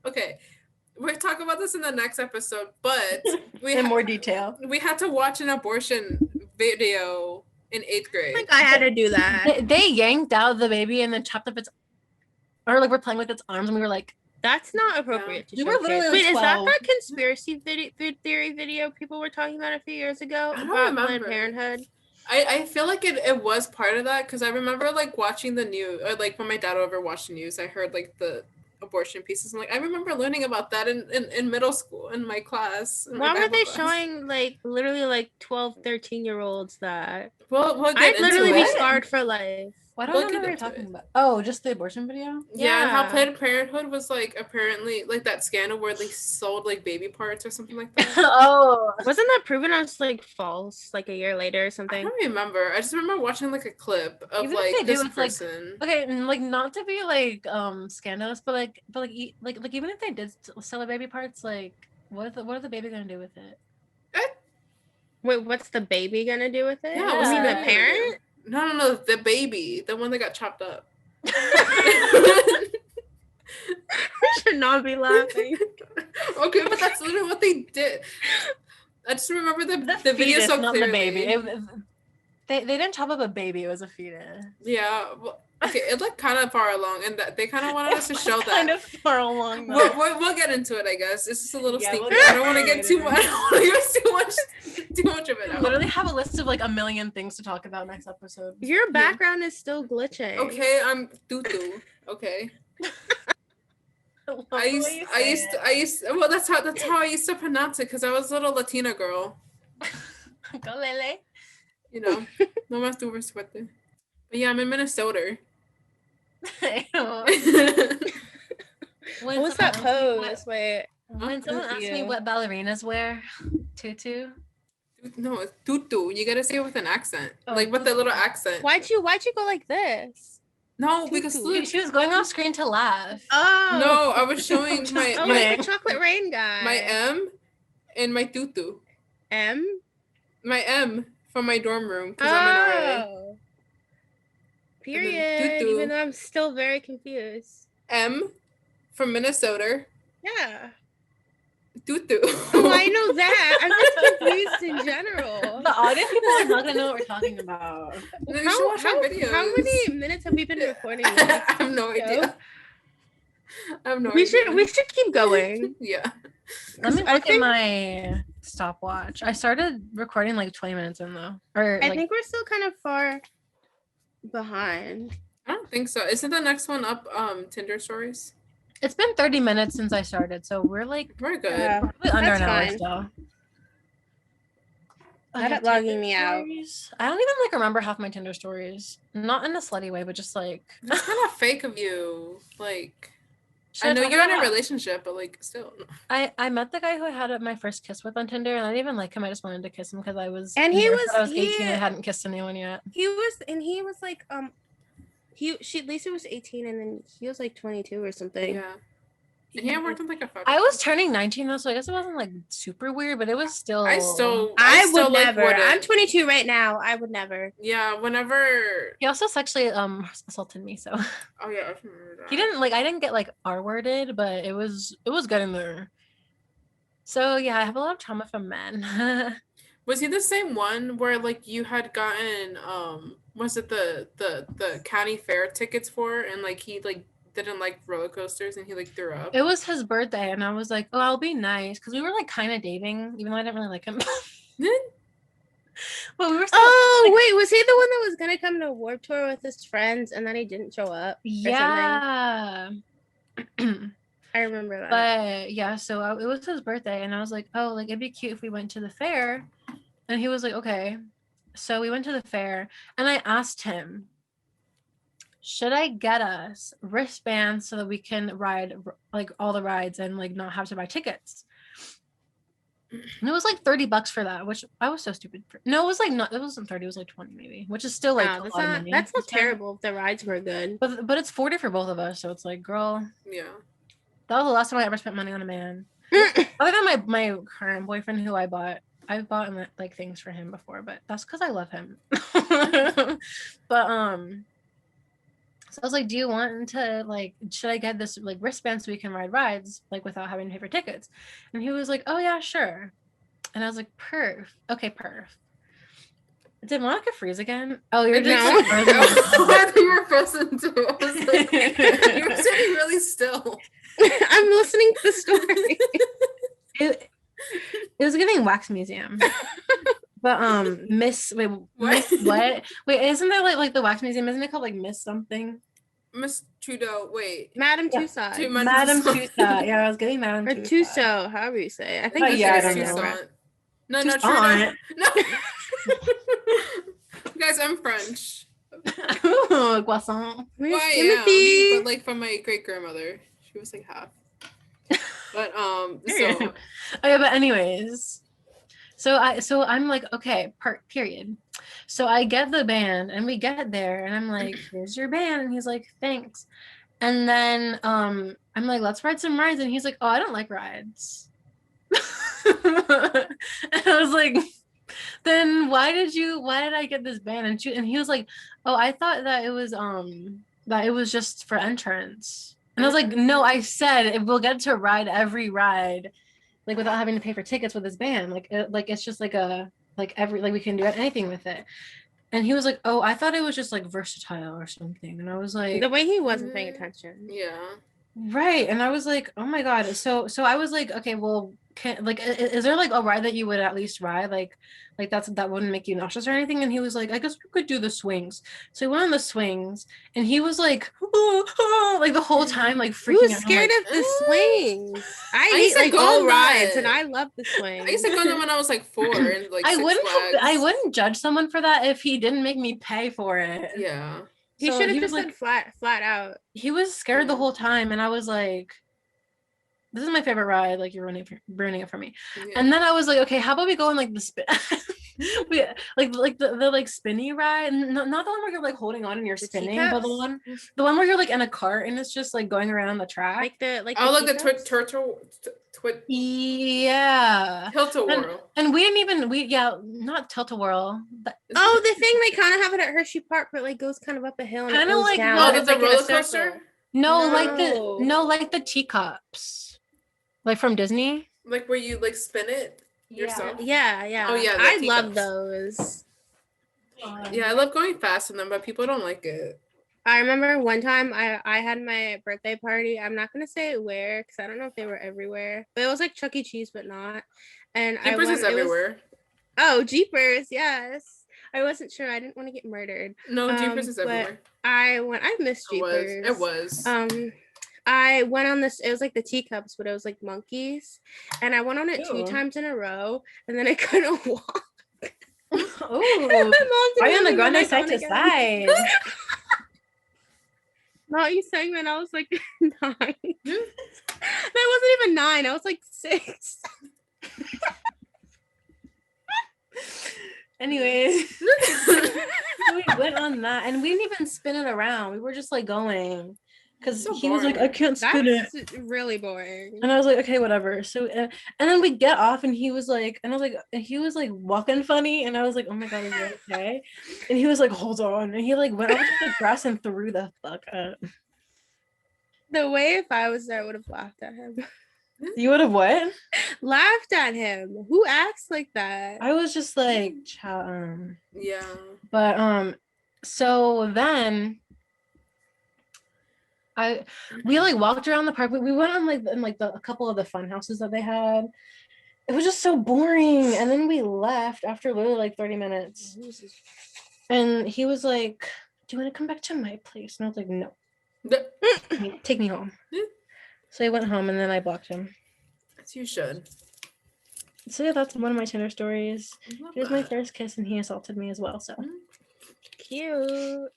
Okay. We're talking about this in the next episode, but in more detail. We had to watch an abortion video in 8th grade. I think I had to do that. They yanked out the baby and then chopped up its, or like we're playing with its arms, and we were like, that's not appropriate. We were literally Wait, is that the conspiracy theory video people were talking about a few years ago about Planned Parenthood? I feel like it was part of that because I remember like watching the news, or like when my dad over watched the news, I heard like the abortion pieces. And like I remember learning about that in middle school in my class. Why were they showing like literally like 12, 13-year-olds that? Well, I'd literally be scarred for life. Why don't I know what you're talking about? Oh, just the abortion video? Yeah, and how Planned Parenthood was like apparently like that scandal where they sold like baby parts or something like that. Oh, wasn't that proven as like false like a year later or something? I don't remember. I just remember watching like a clip of even like this person. Like, okay, like not to be like scandalous, but like even if they did sell the baby parts, like what are the baby gonna do with it? Wait, what's the baby gonna do with it? Yeah, you mean the parent? No, the baby, the one that got chopped up. We should not be laughing. Okay, but that's literally what they did. I just remember the video so not clearly. The baby. They didn't chop up a baby. It was a fetus. Yeah. Well, okay, it looked kind of far along, and that they kind of wanted us to show that. Kind of far along. We'll get into it, I guess. It's just a little sneak peek. I don't want to get too much. I don't want to get too much of it out. Literally have a list of like a million things to talk about next episode. Your background is still glitching. Okay, I'm tutu. Okay. I used to, well, that's how I used to pronounce it because I was a little Latina girl. Go Lele. You know, no más tuve suerte. But yeah, I'm in Minnesota. What was that pose? Wait. When someone asks me what ballerinas wear, tutu. No, it's tutu. You gotta say it with an accent, like with a little accent. Why'd you go like this? No, because she was going off screen to laugh. Oh no, I was showing my the chocolate rain guy. My M and my tutu. M. My M from my dorm room because I'm in RA. Period. Even though I'm still very confused. M from Minnesota. Yeah. Tutu. Oh, I know that. I'm just confused in general. The audience people are not gonna know what we're talking about. How many minutes have we been recording? I have no idea. I have no idea. We should keep going. Yeah. Let me look at my stopwatch. I started recording like 20 minutes in though. I think we're still kind of far behind. I don't think so. Isn't the next one up Tinder stories? It's been 30 minutes since I started, so we're good. Yeah, probably under an hour still. Not logging me out. I don't even like remember half my Tinder stories. Not in a slutty way, but just like that's kind of fake of you. Like I know you're in a relationship, but like still. I met the guy who I had my first kiss with on Tinder, and I didn't even like him. I just wanted to kiss him because I was 18 and hadn't kissed anyone yet. He was like Lisa was 18 and then he was like 22 or something. Yeah. And he worked on like a photo. I was turning 19 though, so I guess it wasn't like super weird, but it was still. I would never. I'm 22 right now. I would never. Yeah, whenever. He also sexually assaulted me, so. Oh yeah, I remember that. He didn't like. I didn't get like R-worded, but it was good in there. So yeah, I have a lot of trauma from men. Was he the same one where like you had gotten was it the county fair tickets for, and like he like didn't like roller coasters and he like threw up? It was his birthday, and I was like, oh, I'll be nice, because we were like kind of dating, even though I didn't really like him. But we were still, wait, was he the one that was gonna come to Warped Tour with his friends and then he didn't show up? Yeah. I remember that. But yeah, so it was his birthday, and I was like, oh, like it'd be cute if we went to the fair. And he was like, okay. So we went to the fair, and I asked him, should I get us wristbands so that we can ride like all the rides and like not have to buy tickets? And it was like $30 for that, which I was so stupid for. No, it was like not. It wasn't 30. It was like 20 maybe, which is still like a lot of money. That's not terrible if the rides were good. But it's 40 for both of us, so it's like, girl. Yeah. That was the last time I ever spent money on a man. Other than my current boyfriend, who I've bought like things for him before, but that's because I love him. But so I was like, do you want to like, should I get this like wristband so we can ride rides like without having to pay for tickets? And he was like, oh yeah, sure. And I was like, perf. Okay, perf. Did Monica freeze again? Oh, you're just I thought you were frozen too. I was like, you were sitting really still. I'm listening to the story. It was giving wax museum. But Miss what? Wait, isn't that like the wax museum? Isn't it called like Miss something? Miss Trudeau. Wait. Madame Tussauds. Madame Tussauds. Yeah, I was getting Madame or Tussauds. Tussauds, however you say it. I think yeah, I don't know. No, Trudeau. No. Guys, I'm French. Croissant. Well, I am, but like from my great grandmother. She was like half. But so okay, but anyways. So I'm like, okay, period. So I get the band and we get there and I'm like, here's your band. And he's like, thanks. And then I'm like, let's ride some rides. And he's like, oh, I don't like rides. And I was like, then why did I get this band? And he was like, oh, I thought that it was just for entrance. And I was like, no, I said we'll get to ride every ride like without having to pay for tickets with his band. Like it's just like we can do anything with it. And he was like, oh, I thought it was just like versatile or something. And I was like, the way he wasn't paying attention. Yeah. Right. And I was like, oh my God. So I was like, okay, well, is there like a ride that you would at least ride? Like that wouldn't make you nauseous or anything? And he was like, I guess we could do the swings. So we went on the swings and he was like, oh, like the whole time, like freaking out. Who's scared of the swings? I hate like all rides and I love the swings. I used to go on them when I was like 4 and like I wouldn't judge someone for that if he didn't make me pay for it. Yeah. He should have just said flat out. He was scared the whole time and I was like, this is my favorite ride, like you're ruining it for me. Yeah. And then I was like, okay, how about we go on like the spin like the like spinny ride, not the one where you're like holding on and you're spinning, but the one where you're like in a cart and it's just like going around the track. The turtle yeah. Tilt-a-whirl. And we didn't even not tilt-a-whirl. The thing they kind of have it at Hershey Park, but like goes kind of up a hill and kind of like down. Oh, the roller coaster? No, like the teacups. Like from Disney? Like where you like spin it yourself? Yeah. Oh yeah. I love those. Yeah, I love going fast in them, but people don't like it. I remember one time I had my birthday party. I'm not gonna say where because I don't know if they were everywhere, but it was like Chuck E. Cheese, but not. And Jeepers is everywhere. Jeepers, yes. I wasn't sure. I didn't want to get murdered. No, Jeepers is everywhere. I missed Jeepers. It was. I went on this, it was like the teacups, but it was like monkeys. And I went on it 2 times in a row, and then I couldn't walk. Oh, are you on the grande side to side? Not you saying that, I was like 9. I wasn't even 9, I was like 6. Anyways, we went on that, and we didn't even spin it around. We were just like going. Because he was like, I can't spin it. That's really boring. And I was like, okay, whatever. So, and then we get off, and he was like, he was like walking funny, and I was like, oh my God, is it okay? And he was like, hold on, and he like went over to the grass and threw the fuck up. The way if I was there, I would have laughed at him. You would have what? Laughed at him. Who acts like that? I was just like, yeah. But so then. We like walked around the park, but we went on like in like a couple of the fun houses that they had. It was just so boring. And then we left after literally like 30 minutes. And he was like, do you want to come back to my place? And I was like, no. Take me home. So he went home and then I blocked him. As you should. So yeah, that's one of my Tinder stories. It was my first kiss and he assaulted me as well. So cute.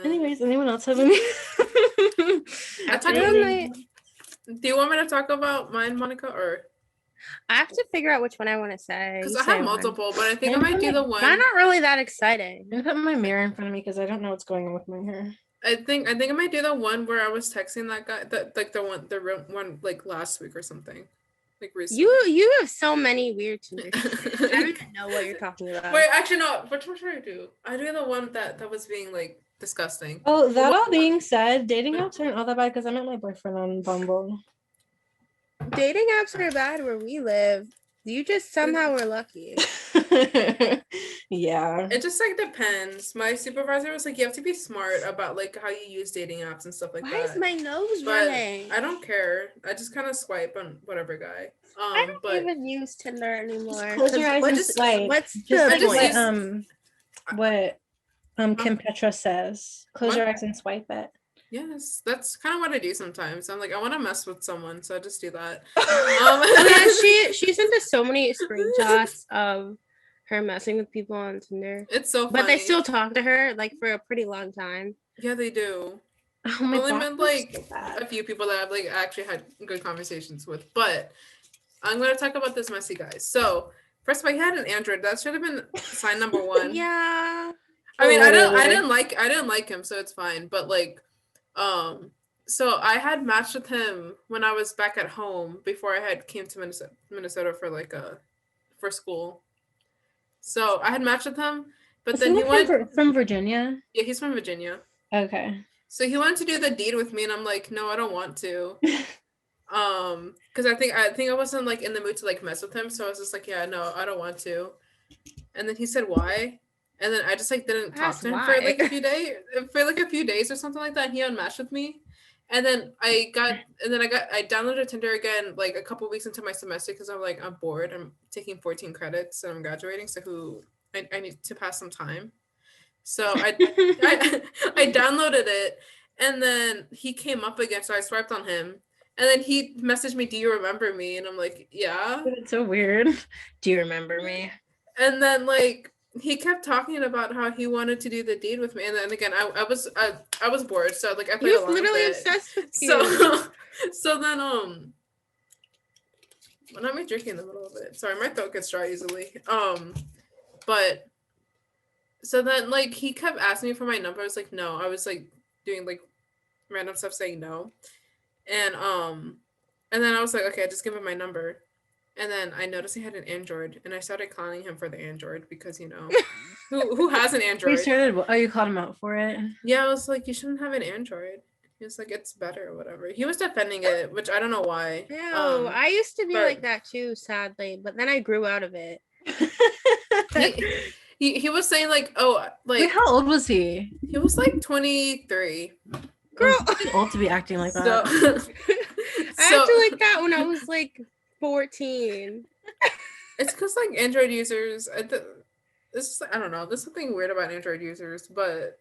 Anyways, anyone else have any? Do you want me to talk about mine, Monica, or? I have to figure out which one I want to say. Because I have multiple, but I think I might do the one. Mine aren't really that exciting. I'm gonna put my mirror in front of me because I don't know what's going on with my hair. I think I might do the one where I was texting that guy, the one like last week or something, like recently. You have so many weird Tinder. I don't even know what you're talking about. Wait, actually no. Which one should I do? I do the one that was being like disgusting. Oh, that all being said, dating apps aren't all that bad because I met my boyfriend on Bumble. Dating apps are bad where we live. You just somehow were lucky. Yeah. It just like depends. My supervisor was like, you have to be smart about like how you use dating apps and stuff like that. Why is my nose But running? I don't care. I just kind of swipe on whatever guy. I don't even use Tinder anymore. Close your eyes and swipe. What's just the what Kim Petra says. Close your eyes and swipe it. Yes, that's kind of what I do sometimes. I'm like, I want to mess with someone, so I just do that. Yeah, she sent us so many screenshots of her messing with people on Tinder. It's so funny. But they still talk to her like for a pretty long time. Yeah, they do. Oh I've only met like a few people that I've like actually had good conversations with. But I'm gonna talk about this messy guy. So first of all, he had an Android. That should have been sign number one. Yeah. I mean, I didn't like him, so it's fine. But like, so I had matched with him when I was back at home before I had came to Minnesota for like for school. So I had matched with him, but then he went from Virginia. Yeah, he's from Virginia. Okay. So he wanted to do the deed with me, and I'm like, no, I don't want to. Because I think I wasn't like in the mood to like mess with him, so I was just like, yeah, no, I don't want to. And then he said why, and then I just like didn't talk to him for like a few days or something like that. And he unmatched with me, and then I downloaded Tinder again like a couple weeks into my semester because I'm like, I'm bored. I'm taking 14 credits and I'm graduating, so I need to pass some time. So I downloaded it, and then he came up again, so I swiped on him. And then he messaged me, do you remember me? And I'm like, yeah. It's so weird. Do you remember me? And then like he kept talking about how he wanted to do the deed with me. And then again, I was bored. So like I played along with it. Literally obsessed with you. So then well, not me drinking in the middle of it. Sorry, my throat gets dry easily. But so then like he kept asking me for my number. I was like, no. I was like doing like random stuff saying no. And then I was like, okay, just give him my number. And then I noticed he had an Android, and I started clowning him for the Android because, you know, who has an Android? You called him out for it? Yeah, I was like, you shouldn't have an Android. He was like, it's better or whatever. He was defending it, which I don't know why. No, I used to be like that too, sadly, but then I grew out of it. He was saying like, oh, like. Wait, how old was he? He was like 23. Girl, old to be acting like that. So, I acted like that when I was like 14. It's because like Android users, I don't know. There's something weird about Android users, but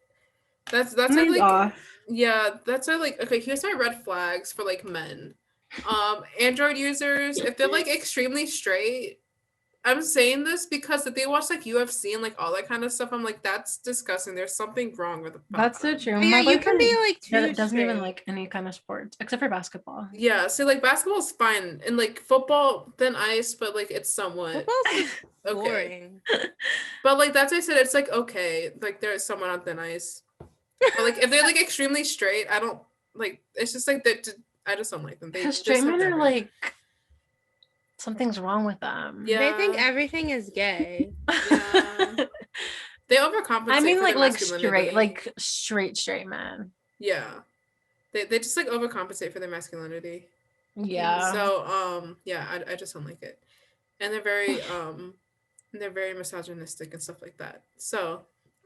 that's like off. Yeah, that's why like okay. Here's my red flags for like men. Android users, if they're like extremely straight. I'm saying this because if they watch like UFC and like all that kind of stuff, I'm like, that's disgusting. There's something wrong with it. That's so true. Yeah, you can be like too doesn't even like any kind of sports except for basketball. Yeah, so like basketball is fine, and like football, thin ice, but like it's somewhat okay. Boring. But like that's why I said it's like okay, like there's someone on thin ice. But like if they're like extremely straight, I don't like. It's just like that. I just don't like them. Because straight men are like. Something's wrong with them. Yeah. They think everything is gay. Yeah. They overcompensate. I mean, like straight man. Yeah. They just like overcompensate for their masculinity. Yeah. So yeah, I just don't like it, and they're very misogynistic and stuff like that. So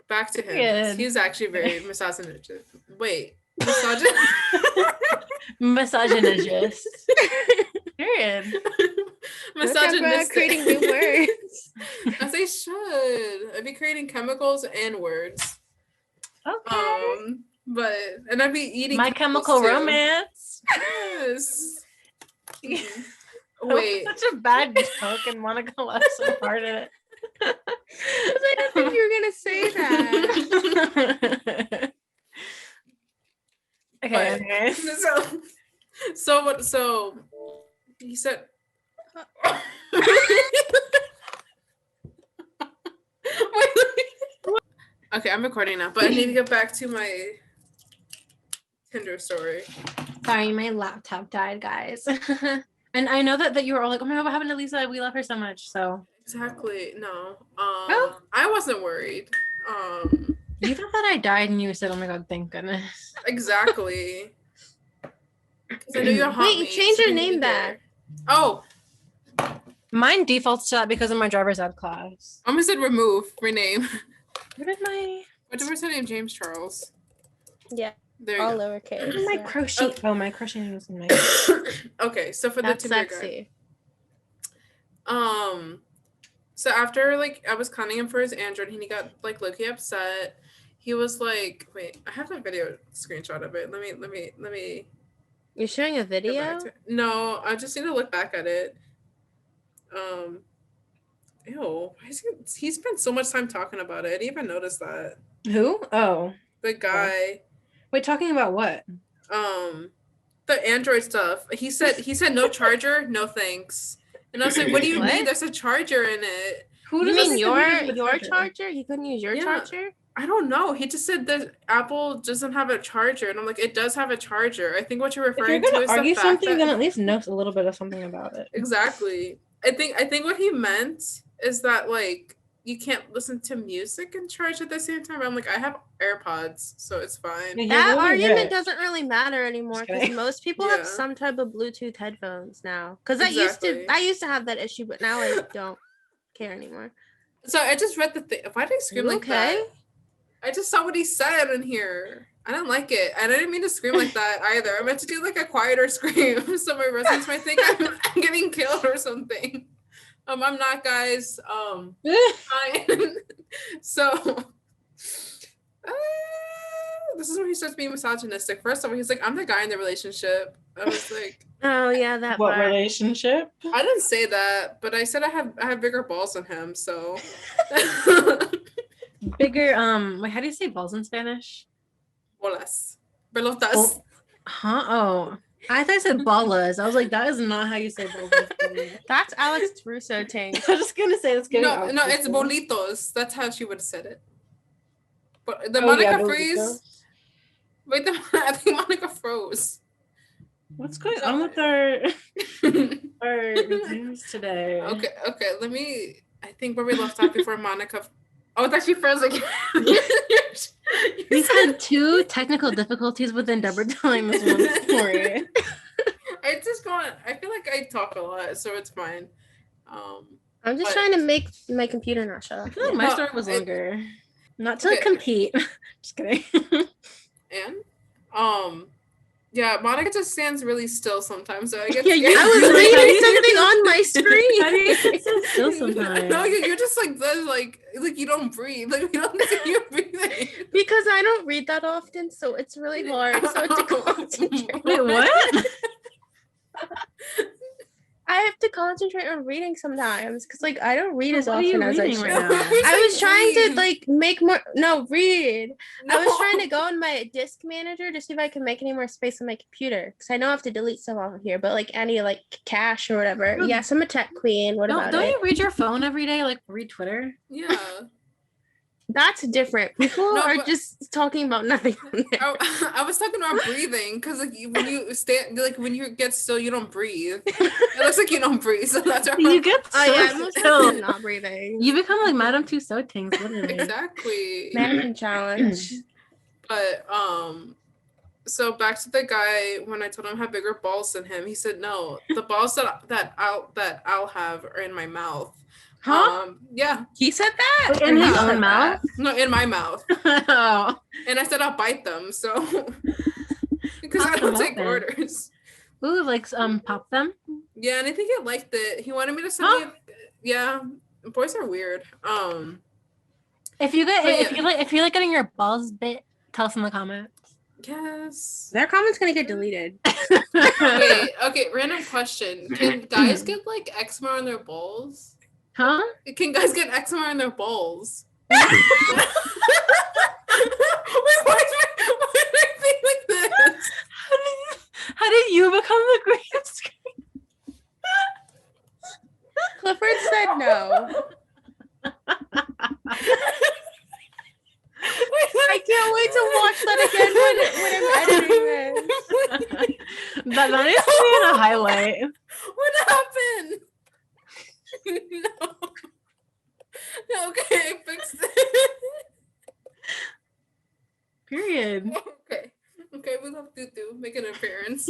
back to him. He's actually very misogynistic. Wait. Misogynist. Period. Misogynistic. Creating new words. As they should. I'd be creating chemicals and words. Okay. And I'd be eating My Chemical too. Romance. Yes. Wait. Such a bad joke, and Monica laughed so hard at it. I didn't think you were gonna say that. Okay. Anyway. So he said. Okay, I'm recording now, but I need to get back to my Tinder story. Sorry, my laptop died, guys. And I know that you were all like, "Oh my god, what happened to Lisa? We love her so much." So exactly, no. I wasn't worried. You thought that I died, and you said, "Oh my god, thank goodness." Exactly. Because I know you're hot. Wait, you changed your name back. Oh. Mine defaults to that because of my driver's ed class. I almost said rename. What did my name? James Charles. Yeah. There you all go. lowercase. my crochet. Oh, my crochet was in my. Okay, so for That's the Tinder sexy. guy. So after I was conning him for his Android, and he got low-key upset. He was like, wait, I have a video screenshot of it. Let me. You're showing a video? No, I just need to look back at it. Ew, he spent so much time talking about it. I didn't even notice that. Who? Oh, the guy. Wait, talking about what? The Android stuff. He said no charger, no thanks. And I was like, what do you mean? There's a charger in it. Who You does mean this your charger? He couldn't use your charger? I don't know. He just said that Apple doesn't have a charger, and I'm like, it does have a charger. I think what you're referring if you're to gonna is argue the fact something, that... then at least know a little bit of something about it. Exactly. I think what he meant is that you can't listen to music and charge at the same time. I'm like, I have AirPods, so it's fine. Yeah, that argument doesn't really matter anymore because most people have Yeah. some type of Bluetooth headphones now. Because I used to have that issue, but now I don't care anymore. So I just read the thing. Why did I scream like that? I just saw what he said in here. I didn't like it. And I didn't mean to scream like that either. I meant to do a quieter scream. So my residents might think I'm getting killed or something. I'm not, guys. Fine. So this is when he starts being misogynistic. First of all, he's like, I'm the guy in the relationship. I was like, oh yeah, that what part. relationship? I didn't say that, but I said I have bigger balls than him, so Bigger, wait, how do you say balls in Spanish? bolas. Pelotas. Huh? Oh. I thought I said ballas. I was like, that is not how you say balls in Spanish. That's Alex Russo thing. I was just gonna say it's good. No, it's bolitos. That's how she would have said it. But the Monica freeze. Wait, I think Monica froze. What's going on with our Zooms today? Okay. I think where we left off before Monica. Oh, that she froze again. We've had 2 technical difficulties within Deborah telling this one story. I feel like I talk a lot, so it's fine. I'm just trying to make my computer not shut off. I feel like my story was longer. Not to compete. Just kidding. And yeah, Monica just stands really still sometimes. So I get I was reading something on my screen. How do you sit still sometimes? No, you're just like you don't breathe. Like you don't see you breathing. Because I don't read that often, so it's really hard. So to concentrate. Wait, what? I have to concentrate on reading sometimes because I don't read as What are often you as I reading should. right now? I was trying to make more. No, read. No. I was trying to go in my disk manager to see if I can make any more space on my computer because I know I have to delete stuff off of here, but any cache or whatever. Yes, I'm a tech queen. What about Don't it? you read your phone every day? Read Twitter? Yeah. That's different. People No, are but- just talking about nothing on there. I was talking about breathing because when you stand when you get still you don't breathe. It looks like you don't breathe, so that's our You get so I'm most still. definitely not breathing. You become like Madame Tussauds, literally. exactly. Mannequin challenge. But so back to the guy when I told him I have bigger balls than him, he said no, the balls that I'll have are in my mouth. Huh? Yeah. He said that In Or his he own said mouth? No, in my mouth. Oh. And I said I'll bite them. So because I Pop don't them take open. orders. Ooh, like pop them. Yeah, and I think it liked it. He wanted me to send me. Yeah, boys are weird. If you get But if you like getting your balls bit, tell us in the comments. Yes. Their comment's gonna get deleted. Wait, okay, random question. Can guys get like eczema on their balls? Huh? Can guys get eczema on their balls? Wait, why did I think like this? How did you become the green screen? Clifford said no. I can't wait to watch that again when I'm editing this. That needs to be in a highlight. What happened? No. No, okay, I fixed it. Period. Okay, we love Tutu make an appearance.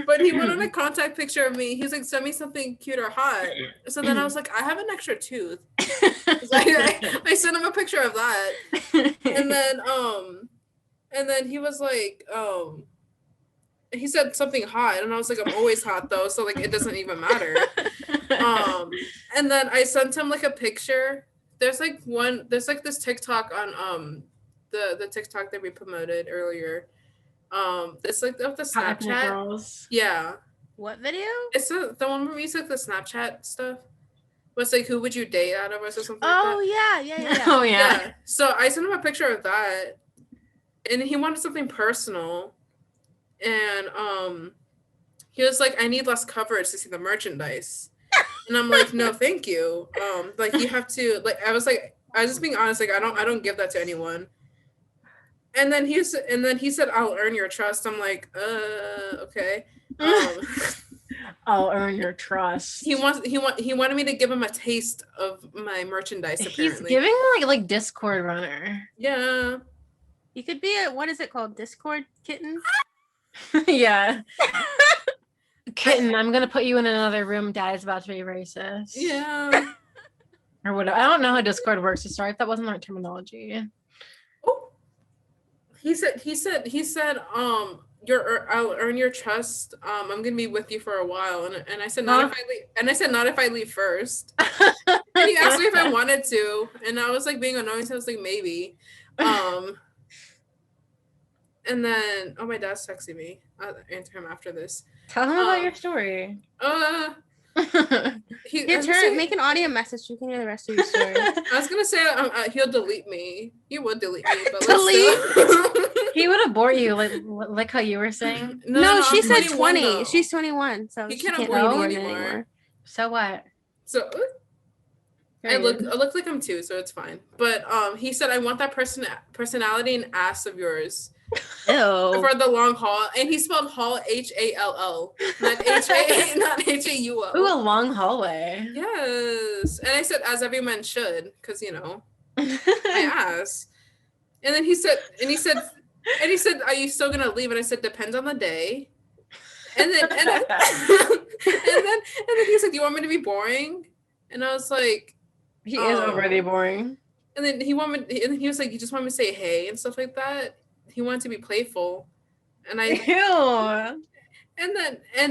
But he wanted a contact picture of me. He was like, send me something cute or hot. So then I was like, I have an extra tooth. I sent him a picture of that. And then he was like, he said something hot, and I was like, I'm always hot though, so like it doesn't even matter. And then I sent him like a picture. There's like this TikTok on the TikTok that we promoted earlier. It's like of the Snapchat Girls. Yeah. What video? It's the one where we use like the Snapchat stuff. Was like, who would you date out of us or something Oh like that? yeah. Oh yeah. So I sent him a picture of that, and he wanted something personal, and he was like, I need less coverage to see the merchandise. And I'm like, no, thank you. Like you have to like I was just being honest, like I don't give that to anyone. And then he said, I'll earn your trust. I'm like, okay. I'll earn your trust. He wanted me to give him a taste of my merchandise, apparently. He's giving like Discord runner. Yeah. You could be what is it called? Discord kitten? Yeah. Kitten, I'm gonna put you in another room. Dad's about to be racist. Yeah. Or whatever. I don't know how Discord works. So sorry if that wasn't the right terminology. Oh. He said, I'll earn your trust. I'm gonna be with you for a while. And I said, not if I leave. And I said, not if I leave first. And he asked me if I wanted to. And I was like being annoying, so I was like, maybe. And then my dad's texting me. I'll answer him after this. Tell him about your story. Make an audio message. You can hear the rest of your story. I was gonna say he'll delete me. He would delete me, but delete. He would have bored you, like how you were saying. No, she said 20. Though. She's 21, so he she can't can't avoid me anymore. So what? So I look like him too, so it's fine. But he said, I want that personality and ass of yours. Ew. For the long haul, and he spelled hall Hall, not Hauo. Ooh, a long hallway. Yes, and I said, as every man should, because my ass. And then he said, are you still gonna leave? And I said, depends on the day. And then he said, do you want me to be boring? And I was like, he is already boring. And then he was like, you just want me to say hey and stuff like that. He wanted to be playful, and Ew. And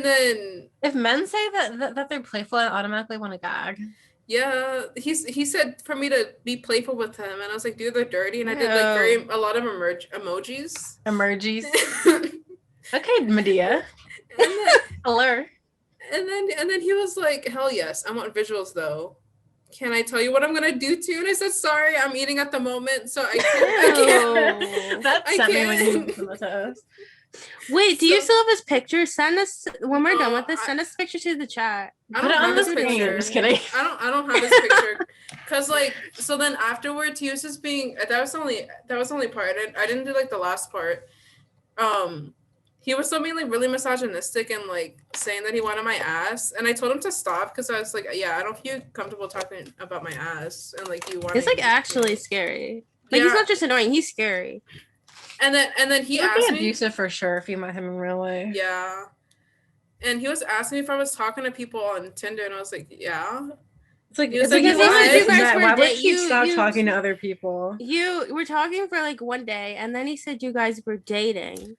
then if men say that they're playful, I automatically want to gag. Yeah, he said for me to be playful with him, and I was like, dude, they're dirty, and I did like a lot of emojis. Okay, Medea. Hello. And then he was like, hell yes, I want visuals though. Can I tell you what I'm gonna do to you? And I said, sorry, I'm eating at the moment, so I can't. That's something when you with us. Wait, do you still have his picture? Send us when we're done with this. Send us pictures to the chat. I don't have his picture. Just kidding. I don't have his picture, cause like so then afterwards he was just being that was the only part. I didn't do like the last part. He was still being like really misogynistic and like saying that he wanted my ass, and I told him to stop because I was like, yeah, I don't feel comfortable talking about my ass, and like you want. It's like actually scary. Like he's not just annoying; he's scary. And then he asked me abusive for sure if you met him in real life. Yeah, and he was asking me if I was talking to people on Tinder, and I was like, yeah. It's like, He was it's like, like, "Why? you guys Matt, were why would date- she stop talking to other people? You were talking for like one day, and then he said you guys were dating.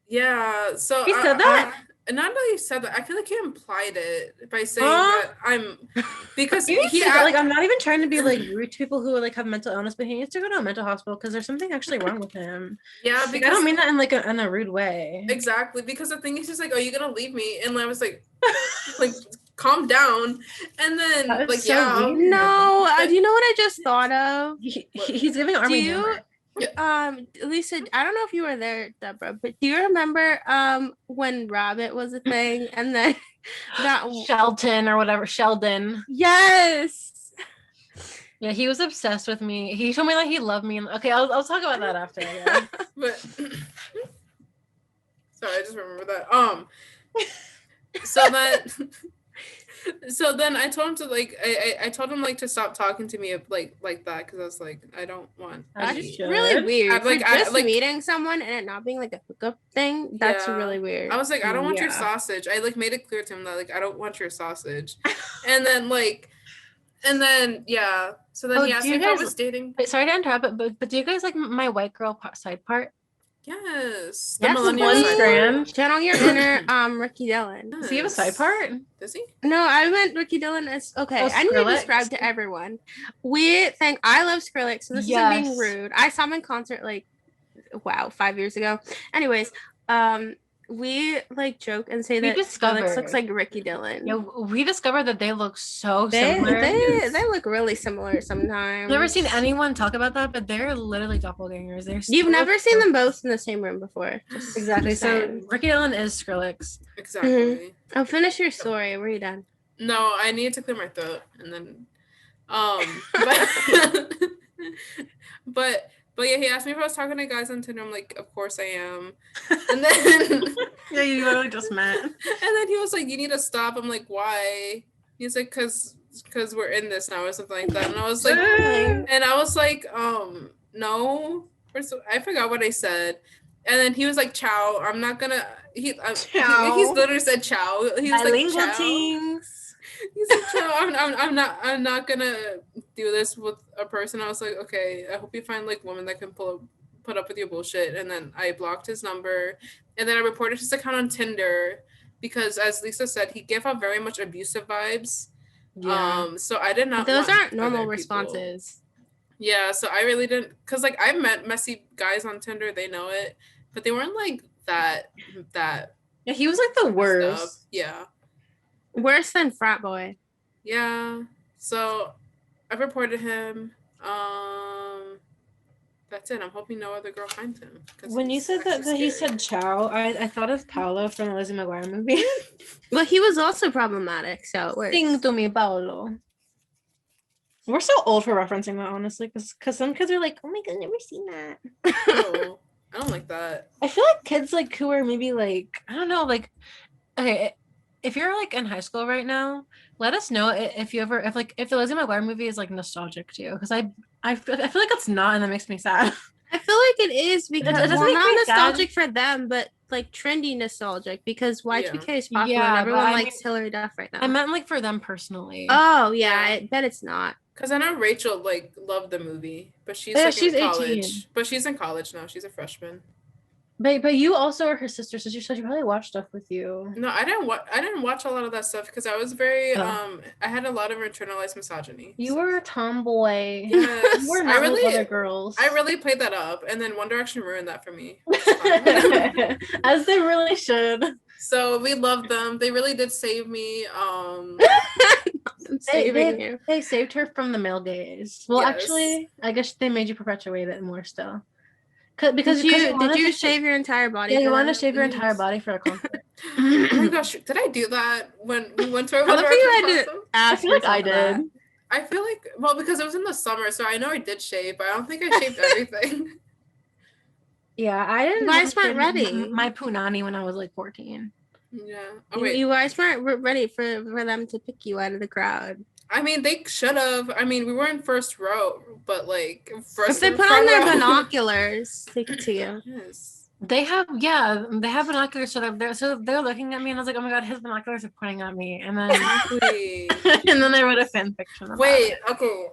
Yeah, so He said that? not that he said that. I feel like he implied it by saying that I'm because He needs he to go- like, I'm not even trying to be like rude to people who like have mental illness, but he needs to go to a mental hospital because there's something actually wrong with him. yeah, Like, because I don't mean that in like in a rude way. exactly, because the thing is just like, "Are you gonna leave me?" And I was like calm down. And then That is like, so yeah, weird. No, do you know what I just thought of? He's giving Army Do you, Lisa, I don't know if you were there, Deborah, but do you remember when Rabbit was a thing, and then that Shelton or whatever, Sheldon. Yes. Yeah, he was obsessed with me. He told me that he loved me. Okay, I'll talk about that after. Yeah. But sorry, I just remember that. So then I told him to like I told him like to stop talking to me like that, because I was like, I don't want That's you should. really weird. Like, Just meeting someone and it not being like a hookup thing, that's Yeah. really weird. I was like, I don't want your Yeah. sausage. I like made it clear to him that like I don't want your sausage. And then yeah. So then Oh, he asked do me you if I guys- was dating. Wait, sorry to interrupt, but do you guys like my white girl side part? Yes. Yes, millennial one side part. strand. Channel your inner Ricky Dillon. Does he have a side Yes. part? Does he? No, I meant Ricky Dillon as okay. Oh, I need to Skrillex? describe to everyone. I love Skrillex, so this isn't Yes. being rude. I saw him in concert like 5 years ago. Anyways, we like joke and say We that Skrillex discovered- looks like Ricky Dillon. Yeah, we discovered that they look so they similar. they look really similar sometimes. I've never seen anyone talk about that, but they're literally doppelgangers. You've never seen them both in the same room before. Exactly. Just So saying. Ricky Dillon is Skrillex. Exactly. Oh, finish your story. Were you done? No, I needed to clear my throat, and then but yeah, he asked me if I was talking to guys on Tinder. I'm like, of course I am. And then Yeah, you literally just met. and then he was like, you need to stop. I'm like, why? He's like, cause we're in this now or something like that. And I was like, no. I forgot what I said. And then he was like, ciao. I'm not gonna he's literally said ciao. He was like, ciao. Things. He's like, ciao. I'm not gonna do this with a person. I was like, okay, I hope you find like women that can put up with your bullshit. And then I blocked his number, and then I reported his account on Tinder because, as Lisa said, he gave off very much abusive vibes. Yeah. So I did not. Those want aren't normal other people. responses. Yeah, so I really didn't, because like I met messy guys on Tinder, they know it, but they weren't like that. Yeah, he was like the worst. Stuff. Yeah. Worse than frat boy. Yeah. So I've reported him. That's it. I'm hoping no other girl finds him. 'cause When you he's said that actually he scary. said ciao, I thought of Paolo from the Lizzie McGuire movie. But he was also problematic, so it works. Sing to me, Paolo. We're so old for referencing that, honestly, because some kids are like, oh my god, I've never seen that. No, I don't like that. I feel like kids like who are maybe like, I don't know, like, okay, if you're like in high school right now, let us know if the Lizzie McGuire movie is like nostalgic to you, because I feel like it's not, and that makes me sad. I feel like it is because doesn't well, make not me nostalgic for them, but like trendy nostalgic because Y2K is popular Yeah, and but everyone I likes mean- Hilary Duff right now. I meant like for them personally. Oh yeah, I bet it's not. Because I know Rachel like loved the movie, but she's Yeah, like she's in 18. college. But she's in college now. She's a freshman. But you also are her sister, so she probably watched stuff with you. No, I didn't watch a lot of that stuff because I was very Oh. I had a lot of internalized misogyny. You were a tomboy. Yes, You were I not really like other girls. I really played that up, and then One Direction ruined that for me. As they really should. So we loved them. They really did save me. I'm saving you. They saved her from the male gaze. Well, Yes. actually, I guess they made you perpetuate it more still. Did you wanted to shave your entire body? Yeah, you for wanted them? to shave your entire Yes. body for a concert. Oh my gosh, did I do that when we went to our I love One how you had Direction to concert? I ask feel like I yourself that. did. I feel like because it was in the summer, so I know I did shave, but I don't think I shaved everything. Yeah, I didn't. You guys weren't shave ready. My punani when I was like 14. Yeah. Oh wait. You guys weren't ready for them to pick you out of the crowd. I mean, they should have. I mean, we were in first row, but like first. If they put on their binoculars, they could see you. Yes. They have binoculars, so they're looking at me, and I was like, oh my god, his binoculars are pointing at me, and then and then I wrote a fan fiction about it. Okay.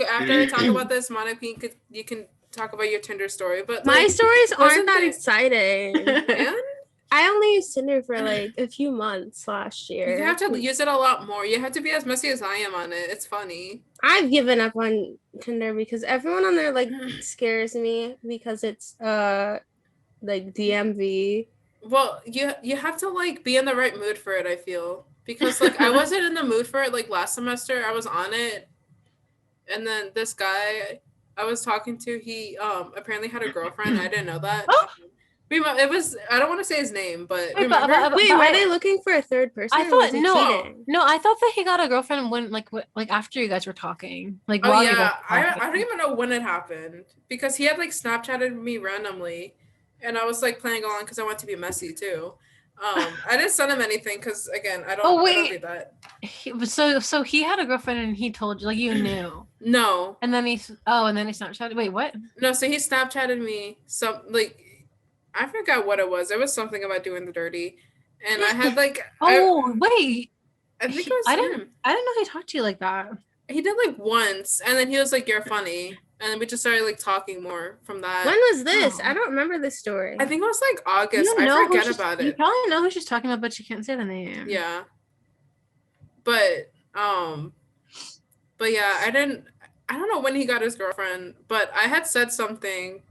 After I talk about this, Monica, you can talk about your Tinder story, but my stories aren't that they... exciting. Man? I only used Tinder for like a few months last year. You have to use it a lot more. You have to be as messy as I am on it. It's funny. I've given up on Tinder because everyone on there like scares me because it's like DMV. Well, you have to like be in the right mood for it, I feel. Because like I wasn't in the mood for it like last semester. I was on it. And then this guy I was talking to, he apparently had a girlfriend. I didn't know that. It was, I don't want to say his name, but wait, were they looking for a third person? I thought no, I thought that he got a girlfriend when like after you guys were talking. Like, oh yeah, I don't even know when it happened because he had like Snapchatted me randomly, and I was like playing along because I want to be messy too. I didn't send him anything because again, I don't do that. So he had a girlfriend and he told you, like, you knew. No. And then he Snapchatted. Wait, what? No, so he Snapchatted me like. I forgot what it was. It was something about doing the dirty, and I had like. Wait. I think it was him. I didn't know he talked to you like that. He did like once, and then he was like, "You're funny," and then we just started like talking more from that. When was this? I don't remember this story. I think it was like August. I forget about it. You probably know who she's talking about, but you can't say the name. Yeah. But yeah, I don't know when he got his girlfriend, but I had said something,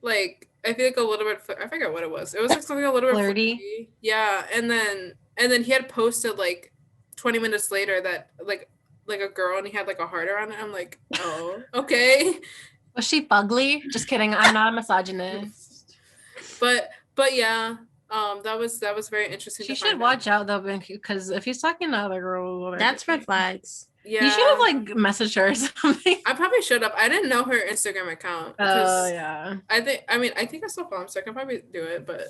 like. I feel like a little bit. I forget what it was. It was like something a little bit flirty. Yeah, and then he had posted like 20 minutes later that like a girl, and he had like a heart around it. I'm like, oh, okay. Was she fugly? Just kidding. I'm not a misogynist. But yeah, that was very interesting. She should watch out though, because if he's talking to other girls, that's red flags. Yeah. You should have like messaged her or something. I probably should have. I didn't know her Instagram account. Oh yeah. I think I still follow him, so I can probably do it, but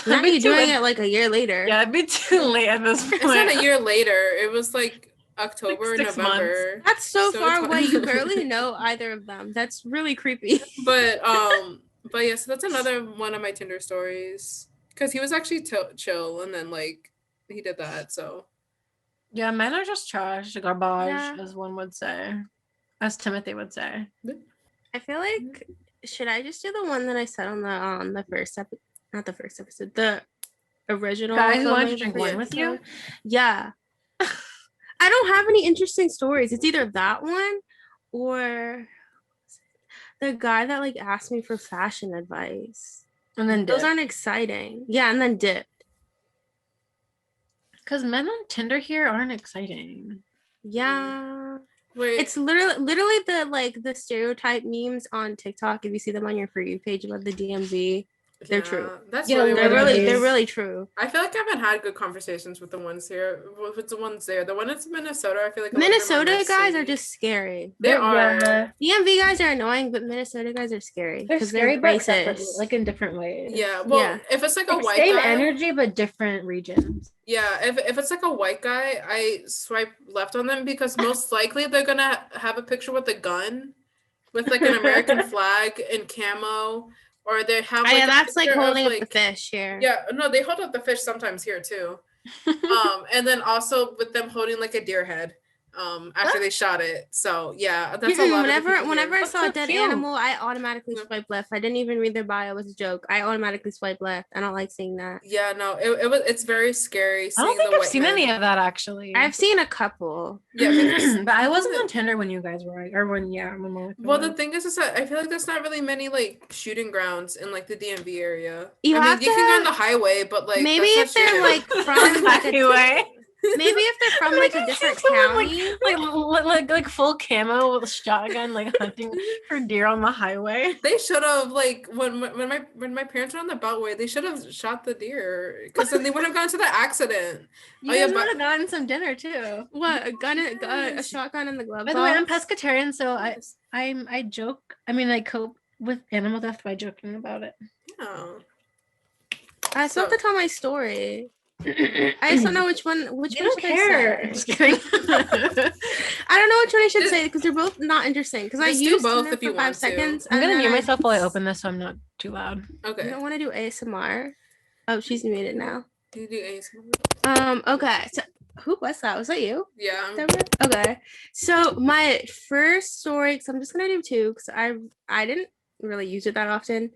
now you're doing it like a year later. Yeah, it'd be too late at this point. It's not a year later. It was like October, like 6 November. months. That's so far away. You barely know either of them. That's really creepy. But yeah, so that's another one of my Tinder stories. Because he was actually chill, and then like he did that, so. Yeah, men are just trash, garbage, as one would say, as Timothy would say. I feel like, should I just do the one that I said on the first episode? Not the first episode, the original. Guy who wanted to drink wine with you? Yeah. I don't have any interesting stories. It's either that one or the guy that like asked me for fashion advice. And then those aren't exciting. Yeah, and then dipped. Because men on Tinder here aren't exciting. Yeah. Wait. It's literally the stereotype memes on TikTok. If you see them on your For You page about the DMV, they're true. That's they're really true. I feel like I haven't had good conversations with the ones here. With the ones there, the one that's Minnesota, I feel like Minnesota guys are just scary. They are. DMV guys are annoying, but Minnesota guys are scary. They're scary, but racist, like in different ways. Yeah. Well, if it's like a white same guy, energy but different regions. Yeah, if it's like a white guy, I swipe left on them because most likely they're gonna have a picture with a gun, with like an American flag in camo. Or they have like that's like holding up the fish here. Yeah, no, they hold up the fish sometimes here too. And then also with them holding like a deer head after they shot it. So yeah, that's a lot. Whenever I saw a dead animal, I automatically swipe left. I didn't even read their bio. It was a joke. I automatically swipe left. I don't like seeing that. Yeah, no, it's very scary. I don't think I've seen any of that actually. I've seen a couple. Yeah, but I wasn't on Tinder when you guys were, or when well, the thing is that I feel like there's not really many like shooting grounds in like the DMV area. You can go on the highway, but like maybe if they're like from like highway. Maybe if they're from like a different county, like full camo with a shotgun, like hunting for deer on the highway. They should have like when my parents were on the Beltway, they should have shot the deer because then they would have gone to the accident. You guys would have gotten some dinner too. What, a shotgun in the glove box? By the way, I'm pescatarian, so I joke. I mean, I cope with animal death by joking about it. Oh. I still have to tell my story. I just don't know which one. Which You one don't should I care. say? Just kidding. I don't know which one I should say because they're both not interesting. Because I Just do used both Tinder if you for 5 want to. seconds. I'm and gonna then mute I- myself while I open this so I'm not too loud. You Okay. don't want to do ASMR? Oh, she's muted now. You do ASMR. Okay. So who was that? Was that you? Yeah. Deborah? Okay. So my first story, because I'm just gonna do 2, because I didn't really use it that often.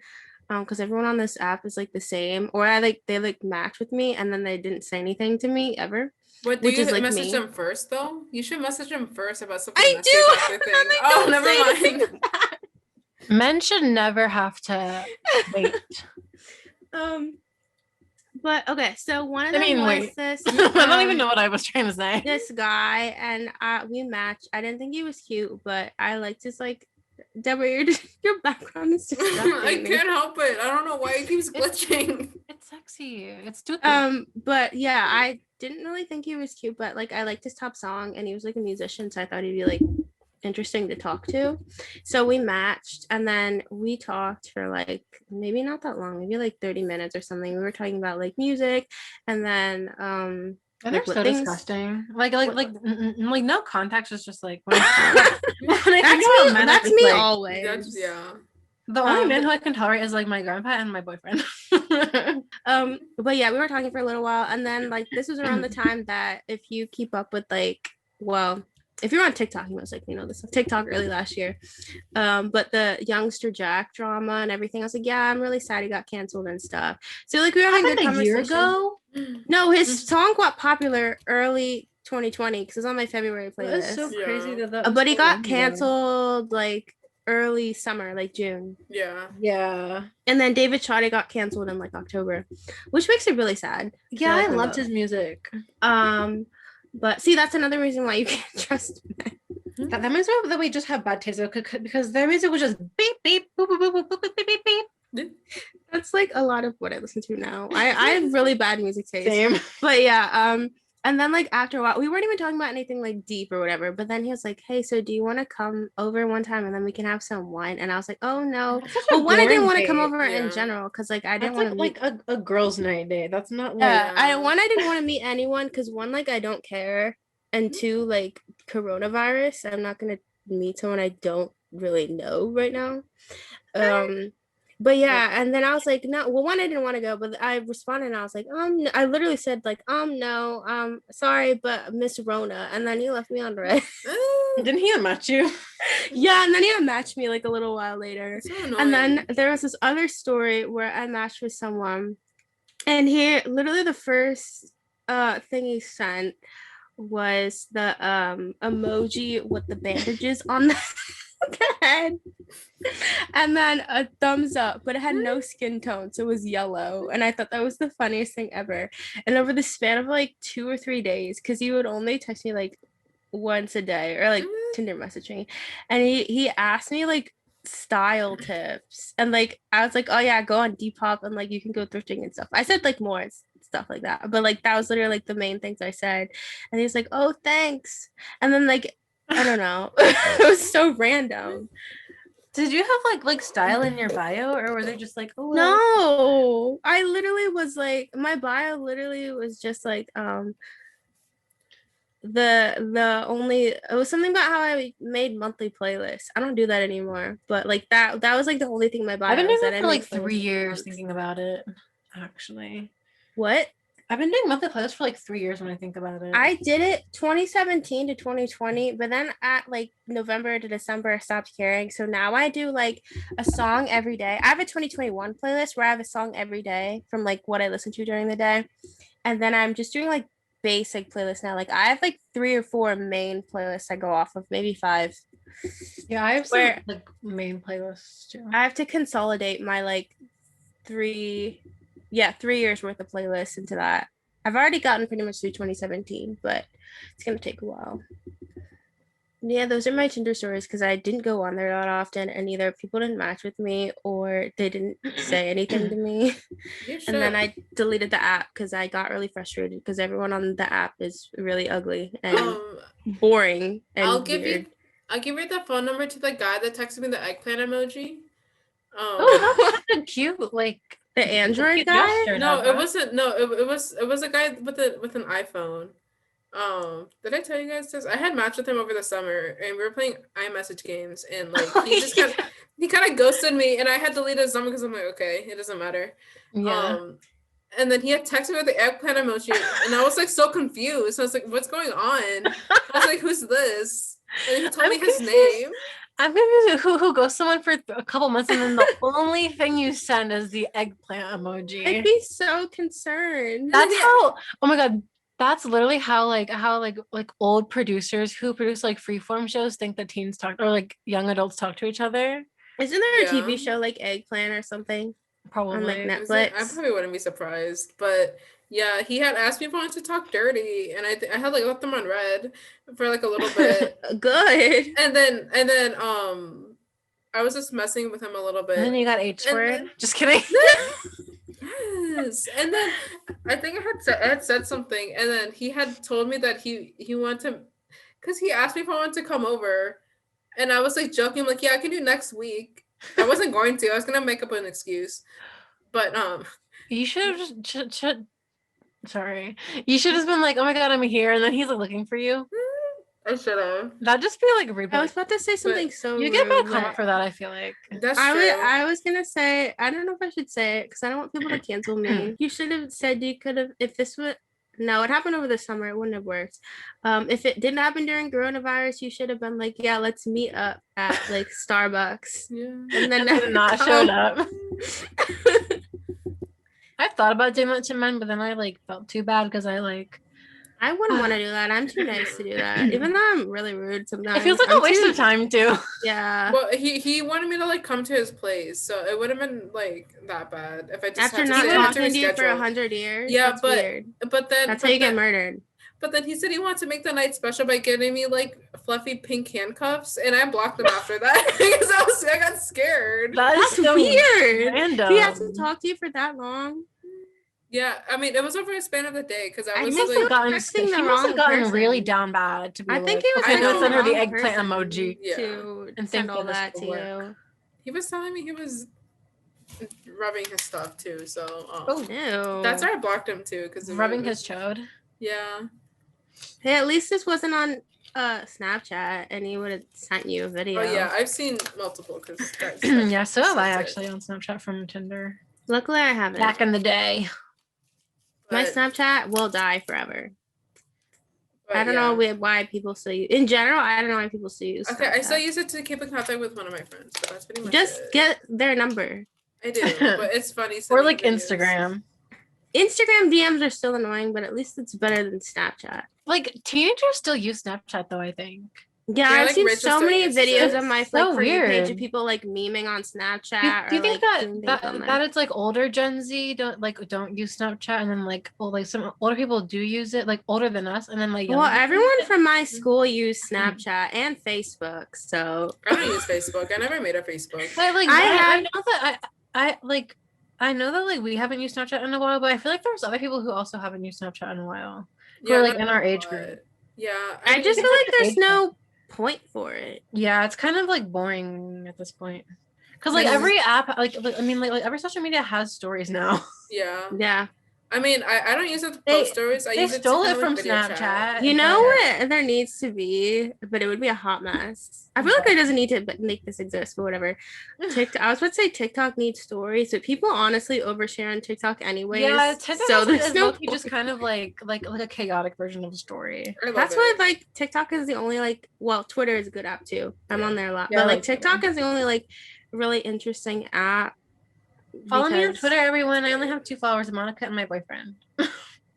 Because everyone on this app is like the same, or they like match with me and then they didn't say anything to me ever. What, do which you is like message me. them first though? You should message them first about something. I that stays with do. their thing. Oh, Don't never say anything mind. back. Men should never have to wait. But okay, so one of I them mean, was wait. this. I don't even know what I was trying to say. This guy and we matched. I didn't think he was cute, but I liked his like. Deborah, your background is distracting I me. can't help it. I don't know why it keeps glitching. It's sexy. It's too. But yeah, I didn't really think he was cute, but like I liked his top song, and he was like a musician, so I thought he'd be like interesting to talk to. So we matched, and then we talked for like maybe not that long, maybe like 30 minutes or something. We were talking about like music, and then They're like, so things- disgusting. Like no context is just like when I think that's about me. men, That's it's me like, always. That's, yeah. The only men who I can tolerate is like my grandpa and my boyfriend. But yeah, we were talking for a little while, and then like this was around the time that if you keep up with like, well, if you're on TikTok, you most likely know this. TikTok early last year. But the youngster Jack drama and everything, I was like, yeah, I'm really sad he got canceled and stuff. So like we were having good a conversation. year ago. No, his song got popular early 2020 because it's on my February playlist. That's so Yeah. crazy that But he so got long ago. canceled like early summer, like June. Yeah. Yeah. And then David Chade got canceled in like October, which makes it really sad. Yeah, I like loved them his music. both. But see, that's another reason why you can't trust men. That means that we just have bad taste because their music was just beep beep boop boop boop boop boop beep beep beep. That's like a lot of what I listen to now. I have really bad music taste. Same. But yeah, and then like after a while, we weren't even talking about anything like deep or whatever. But then he was like, "Hey, so do you want to come over one time and then we can have some wine?" And I was like, "Oh no." Well, one, I didn't want to come over in general because like I didn't want to meet like a girls' night day. That's not like yeah. I didn't want to meet anyone because one, like I don't care, and 2, like coronavirus. I'm not gonna meet someone I don't really know right now. But yeah, and then I was like, no, well, one, I didn't want to go, but I responded and I was like, I literally said like, no, sorry, but Miss Rona, and then he left me on red. Didn't he unmatch you? Yeah, and then he unmatched me like a little while later. So annoying. And then there was this other story where I matched with someone, and he literally the first thing he sent was the emoji with the bandages on the head, and then a thumbs up, but it had no skin tone, so it was yellow. And I thought that was the funniest thing ever. And over the span of like 2 or 3 days, because he would only text me like once a day or like Tinder messaging, and he asked me like style tips, and like I was like, oh yeah, go on Depop and like you can go thrifting and stuff. I said like more stuff like that, but like that was literally like the main things I said. And he was like, oh thanks. And then like I don't know, it was so random. Did you have like style in your bio, or were they just like, oh No, I literally was like, my bio literally was just like the only, it was something about how I made monthly playlists. I don't do that anymore, but like that was like the only thing in my bio. I've been doing was that I for like made 3 playlists years months. thinking about it. Actually, What? I've been doing monthly playlists for like 3 years when I think about it. I did it 2017 to 2020, but then at like November to December, I stopped caring. So now I do like a song every day. I have a 2021 playlist where I have a song every day from like what I listen to during the day. And then I'm just doing like basic playlists now. Like I have like 3 or 4 main playlists I go off of, maybe 5. Yeah, I have some Where- like main playlists too. I have to consolidate my like 3 years worth of playlists into that. I've already gotten pretty much through 2017, but it's gonna take a while. Yeah, those are my Tinder stories because I didn't go on there that often, and either people didn't match with me or they didn't say anything to me. And then I deleted the app because I got really frustrated because everyone on the app is really ugly and boring. And I'll give weird. you the phone number to the guy that texted me the eggplant emoji. Oh, that's such a cute like. The Android You guy? gestured No, at it that. wasn't. No, it was a guy with an iPhone. Did I tell you guys this? I had matched with him over the summer, and we were playing iMessage games, and like he just kind of ghosted me, and I had deleted his number because I'm like, okay, it doesn't matter. Yeah. And then he had texted me with the eggplant emoji, and I was like so confused. I was like, what's going on? I was like, who's this? And he told me his name. I'm confused. Who goes someone for a couple months and then the only thing you send is the eggplant emoji. I'd be so concerned. That's how. Oh my god. That's literally how old producers who produce like freeform shows think that teens talk or like young adults talk to each other. Isn't there a Yeah. TV show like Eggplant or something? Probably. On like I Netflix. probably wouldn't be surprised, but yeah, he had asked me if I wanted to talk dirty, and I had like left them on red for like a little bit. Good. And then I was just messing with him a little bit. And then you got H word. Just kidding. Yes. And then I think I had said something, and then he had told me that he wanted to, because he asked me if I wanted to come over, and I was like joking, like, yeah, I can do next week. I wasn't going to. I was gonna make up an excuse, but You should have just sorry. You should have been like, oh my god, I'm here, and then he's like looking for you. I should have. That'd just be like rude. I was about to say something so you get bad rude, comment but for that. I feel like That's true. I was gonna say, I don't know if I should say it because I don't want people to cancel me. You should have said you could have, if this would, no, it happened over the summer. It wouldn't have worked. If it didn't happen during coronavirus, you should have been like, yeah, let's meet up at like Starbucks. Yeah. And then not showed up. I've thought about doing that to men, but then I like felt too bad because I wouldn't want to do that. I'm too nice to do that. Even though I'm really rude sometimes. it feels like a waste of time too. Yeah. Well, he wanted me to like come to his place, so it would have been like that bad if I just After had not to, had talking to you for reschedule. 100 years. Yeah, that's but weird. But then That's how you get murdered. But then he said he wanted to make the night special by getting me like fluffy pink handcuffs, and I blocked him after that because I got scared. That's so weird. random. He hasn't talked to you for that long. Yeah, I mean it was over a span of the day because I was must like, have gotten- texting the he must have wrong gotten person. really down bad to be I think like, he was I I'm gonna know. send her the wrong eggplant person emoji. Yeah. to And send think all that this that to will you. he was telling me he was rubbing his stuff too. So Ew. that's why I blocked him too because Rubbing his chode. Yeah. Hey, at least this wasn't on Snapchat, and he would have sent you a video. Oh yeah, I've seen multiple because Yeah, so have I That's it. actually on Snapchat from Tinder. Luckily, I haven't. Back in the day. My But- Snapchat will die forever. but I don't yeah. know why people still use. In general, I don't know why people still use. Okay, I Snapchat. still use it to keep in contact with one of my friends, but that's pretty much Just it. get their number. I do, but it's funny. Or sending like videos. Instagram. Instagram DMs are still annoying, but at least it's better than Snapchat. Like teenagers still use Snapchat though, I think. Yeah, Yeah, I've like seen Rachel so still many uses videos it. on my So like For You page weird. of people like memeing on Snapchat. Do you or, think like, doing that things on there. that it's like older Gen Z don't use Snapchat, and then like some older people do use it, like older than us, and then like Well, younger people everyone use it? from my school used Snapchat and Facebook, so I don't use Facebook. I never made a Facebook. But like I I have- know that I know that like we haven't used Snapchat in a while, but I feel like there's other people who also haven't used Snapchat in a while. Who are, like, not in our a age lot. group. Yeah, I just it's feel like like an there's age no point for it. Yeah, it's kind of like boring at this point. Because like Mhm. every app, like every social media has stories now. yeah. Yeah. I mean, I don't use it to They- post stories. I They use it to stole kinda it like from video Snapchat. chat. You know but- what there needs to be, but it would be a hot mess. I feel like there doesn't need to make this exist, but whatever. TikTok. I was about to say TikTok needs stories, but people honestly overshare on TikTok anyways. Yeah, TikTok so is there's no low-key just kind of like a chaotic version of a story. I love That's it. why like TikTok is the only like Twitter is a good app too. I'm on there a lot. Yeah, I but like like TikTok Twitter. is the only like really interesting app. Follow me on because Twitter, everyone. I only have 2 followers, Monica and my boyfriend.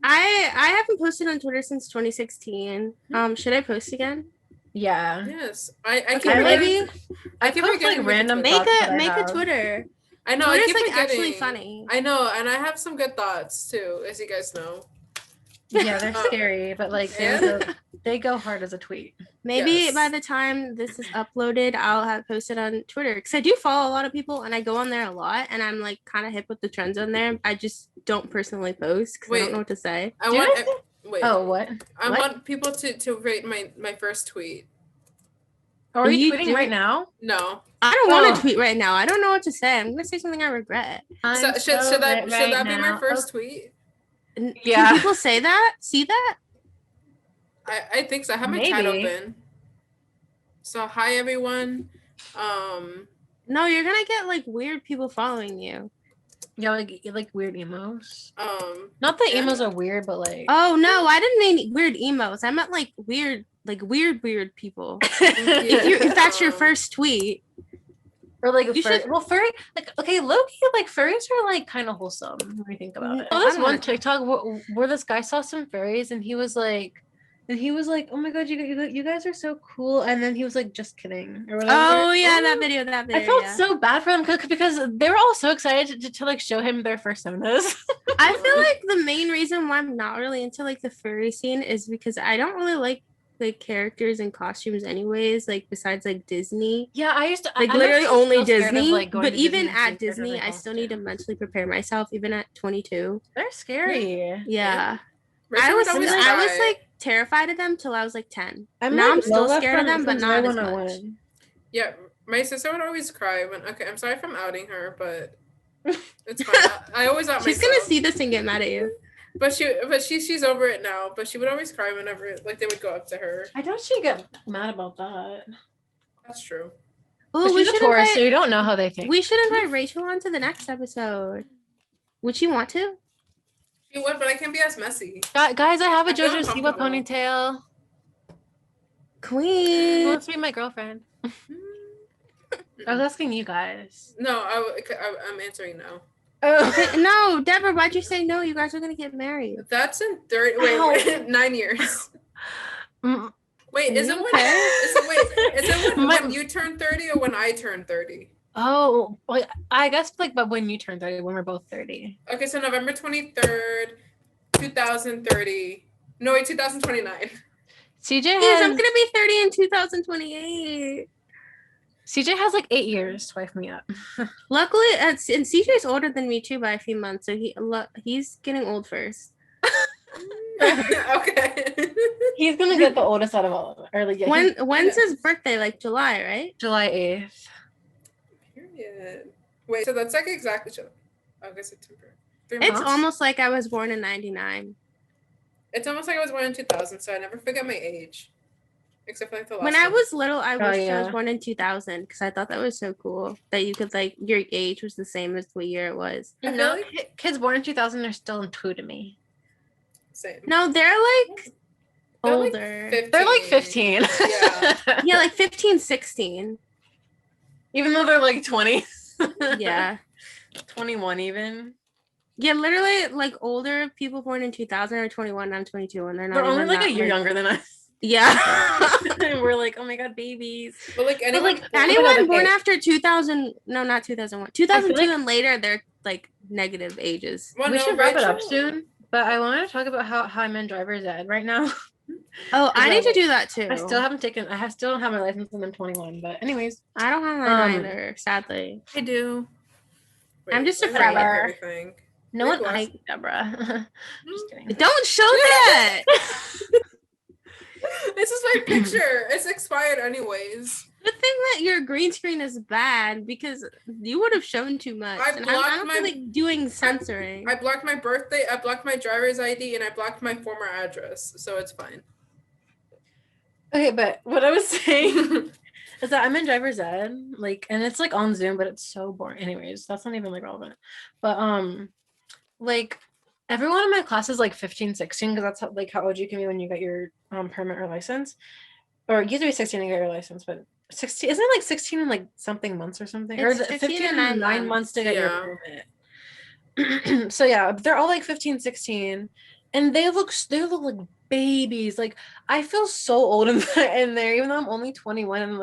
I haven't posted on Twitter since 2016. Should I post again? Yeah. Yes, I Okay, keep maybe I keep post forgetting like we can random Twitter. make thoughts a that I make a have. Twitter. I know. I Twitter's keep like actually forgetting. funny. I know, and I have some good thoughts too, as you guys know. Yeah, they're scary, but like they go hard as a tweet. Maybe Yes. by the time this is uploaded, I'll have posted on Twitter because I do follow a lot of people and I go on there a lot and I'm like kind of hip with the trends on there. I just don't personally post because I Wait. don't know what to say. I Do you want. guys Wait. Oh, what? I what? want people to rate my first tweet. Are you You tweeting do right it? now? No. I don't want Oh. to tweet right now. I don't know what to say. I'm gonna say something I regret. So, should that be my first tweet? Yeah. Can people say that? See that? I think so. I have my chat open. So hi everyone. No, you're gonna get like weird people following you. Yeah, like weird emos. Not that emos are weird, but like. Oh no, I didn't mean weird emos. I meant like weird people. If that's your first tweet. Or like furry, like okay, low-key, like furries are like kind of wholesome when you think about it. Oh, there's one TikTok where this guy saw some furries and he was like, oh my god, you guys are so cool, and then he was like, just kidding or whatever. Oh yeah, that video. I felt so bad for them because they were all so excited to like show him their personas. I feel like the main reason why I'm not really into like the furry scene is because I don't really like the characters and costumes anyways, like besides like Disney. Yeah, I used to like literally only Disney, like, but even at Disney I still need to mentally prepare myself even at 22. They're scary. Yeah. I was like terrified of them till I was like 10. Now I'm still scared of them, but not as much. Yeah, my sister would always cry when I'm sorry if I'm outing her, but it's fine. I always out She's myself. Gonna see this and get mad at you. But she's over it now. But she would always cry whenever like they would go up to her. I don't she get mad about that. That's true. Oh, we should invite, so you don't know how they think. We should invite Rachel on to the next episode. Would she want to? She would, but I can't be as messy. Guys, I have a JoJo Siwa ponytail. Queen. Who wants to be my girlfriend? I was asking you guys. No, I'm answering no. Oh. No, Deborah, why'd you say no? You guys are gonna get married. That's in 9 years. Wait, is it when you turn 30 or when I turn 30? Oh, well, I guess like, but when you turn 30, when we're both 30. Okay, so November 23rd, 2030. No, wait, 2029. CJ I'm gonna be 30 in 2028. CJ has like 8 years to wife me up. Luckily, and CJ's older than me too by a few months, so he's getting old first. Okay. He's gonna get the oldest out of all of them. Or like, yeah, when's his birthday? Like July, right? July 8th. Period. Wait, so that's like exactly August, September. It's almost like I was born in 99. It's almost like I was born in 2000, so I never forget my age. Except for like the last when one. I was little, I wish I was born in 2000 because I thought that was so cool that you could like your age was the same as what year it was. No, like kids born in 2000 are still two to me. Same. No, they're like older. They're like 15. Yeah. Yeah, like 15, 16. Even though they're like 20. Yeah. 21 even. Yeah, literally like older people born in 2000 are 21. I'm 22 and they're not. They're only like a year younger than us. Yeah. And we're like, oh my god, babies. But like anyone born after 2000, no, not 2001. 2002 and later, they're like negative ages. Well, we should wrap it up soon. But I wanted to talk about how I'm in driver's ed right now. Oh, I need to do that too. I still don't have my license and I'm 21. But anyways. I don't have mine either, sadly. I do. Wait, I'm just afraid. No one asked Deborah. Just kidding. Don't show that. This is my picture. It's expired anyways. The thing that your green screen is bad because you would have shown too much. I don't feel like doing censoring. I blocked my birthday, I blocked my driver's ID, and I blocked my former address, so it's fine. Okay, but what I was saying is that I'm in driver's ed, like, and it's like on Zoom, but it's so boring. Anyways, that's not even like relevant. But like everyone in my class is like 15, 16, because that's how old you can be when you get your permit or license. Or you have to be 16 to get your license, but 16 isn't it like 16 in like something months or something? It's or 15 and 9 months to get your permit. So yeah, they're all like 15, 16, and they look like babies. Like I feel so old in there, even though I'm only 21, and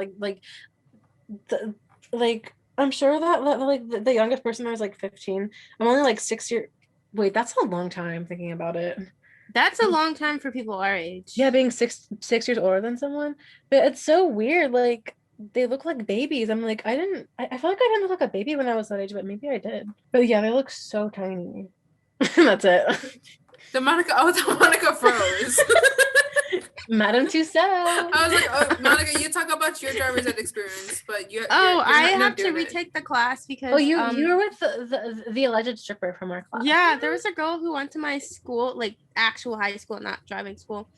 like I'm sure that like the youngest person there is like 15. I'm only like 6 years. Wait, that's a long time thinking about it. That's a long time for people our age. Yeah, being six years older than someone. But it's so weird. Like they look like babies. I'm like, I feel like I didn't look like a baby when I was that age, but maybe I did. But yeah, they look so tiny. That's it. The Monica froze. Madam Tussauds. I was like, oh, Monica, you talk about your driver's ed experience, but you're I not have to doing it. retake the class because. Oh, you were with the alleged stripper from our class. Yeah, there was a girl who went to my school, like actual high school, not driving school.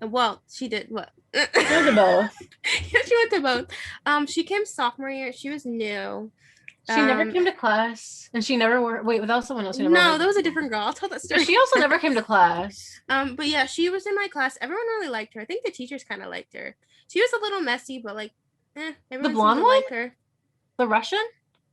And well, she did what? She went to both. Yeah, she went to both. She came sophomore year. She was new. She never came to class, and she never wore. Wait, that was someone else. No, that was a different girl. I'll tell that story. She also never came to class. But yeah, she was in my class. Everyone really liked her. I think the teachers kind of liked her. She was a little messy, but like, everyone the blonde one, liked her. The Russian.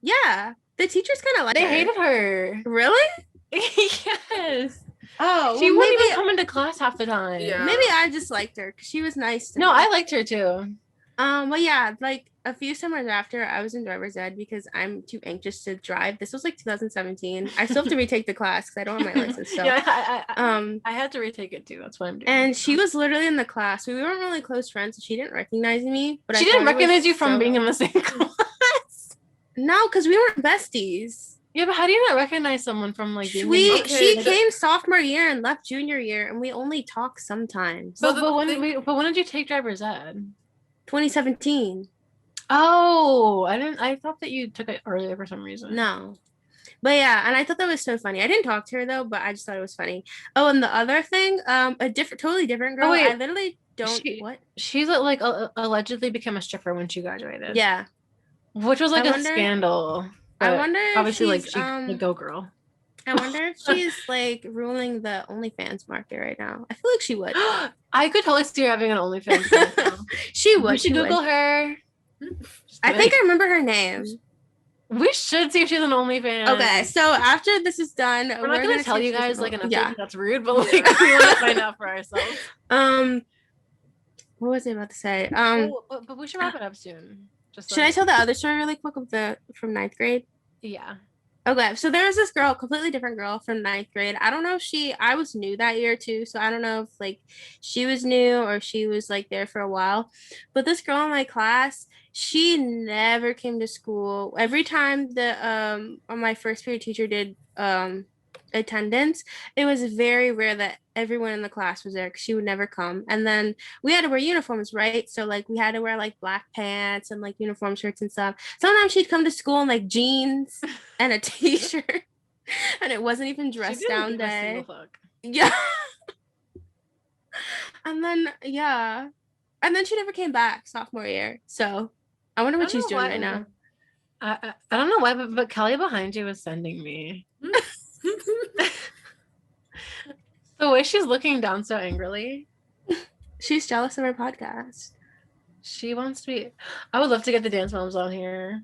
Yeah, the teachers kind of liked her. They hated her. Really? Yes. Oh, she wouldn't even come into class half the time. Yeah. Maybe I just liked her because she was nice to me. I liked her too. But yeah, like a few summers after, I was in driver's ed because I'm too anxious to drive. This was like 2017. I still have to retake the class because I don't have my license. So yeah, I had to retake it too. That's what I'm doing. And she was literally in the class. We weren't really close friends, so she didn't recognize me. But she didn't recognize you from being in the same class. No, because we weren't besties. Yeah, but how do you not recognize someone from like being she came sophomore year and left junior year, and we only talk sometimes. But when did you take driver's ed? 2017. Oh, I thought that you took it earlier for some reason. No. But yeah, and I thought that was so funny. I didn't talk to her though, but I just thought it was funny. Oh, and the other thing, totally different girl. I literally don't. What? She's like allegedly became a stripper when she graduated. Yeah. Which was like a scandal. I wonder. Obviously, like she the go girl. I wonder if she's like ruling the OnlyFans market right now. I feel like she would. I could totally see her having an OnlyFans right now. She would. We should Google her. I think I remember her name. We should see if she's an OnlyFans. Okay, so after this is done, we're not gonna tell you guys like an update. That's rude, but like we want to find out for ourselves. What was I about to say? But we should wrap it up soon. Should I tell the other story really quick of from 9th grade? Yeah. Okay, so there was this girl, completely different girl from 9th grade. I don't know if I was new that year too, so I don't know if like she was new or she was like there for a while. But this girl in my class, she never came to school. Every time my first period teacher did attendance, it was very rare that everyone in the class was there because she would never come. And then we had to wear uniforms, right? So like we had to wear like black pants and like uniform shirts and stuff. Sometimes she'd come to school in like jeans and a t-shirt, and it wasn't even dress down day. Yeah. And then she never came back sophomore year. So I wonder what she's doing right now. I don't know why, but Kelly behind you was sending me. The way she's looking down so angrily. She's jealous of our podcast. She wants to be. I would love to get the Dance Moms on here.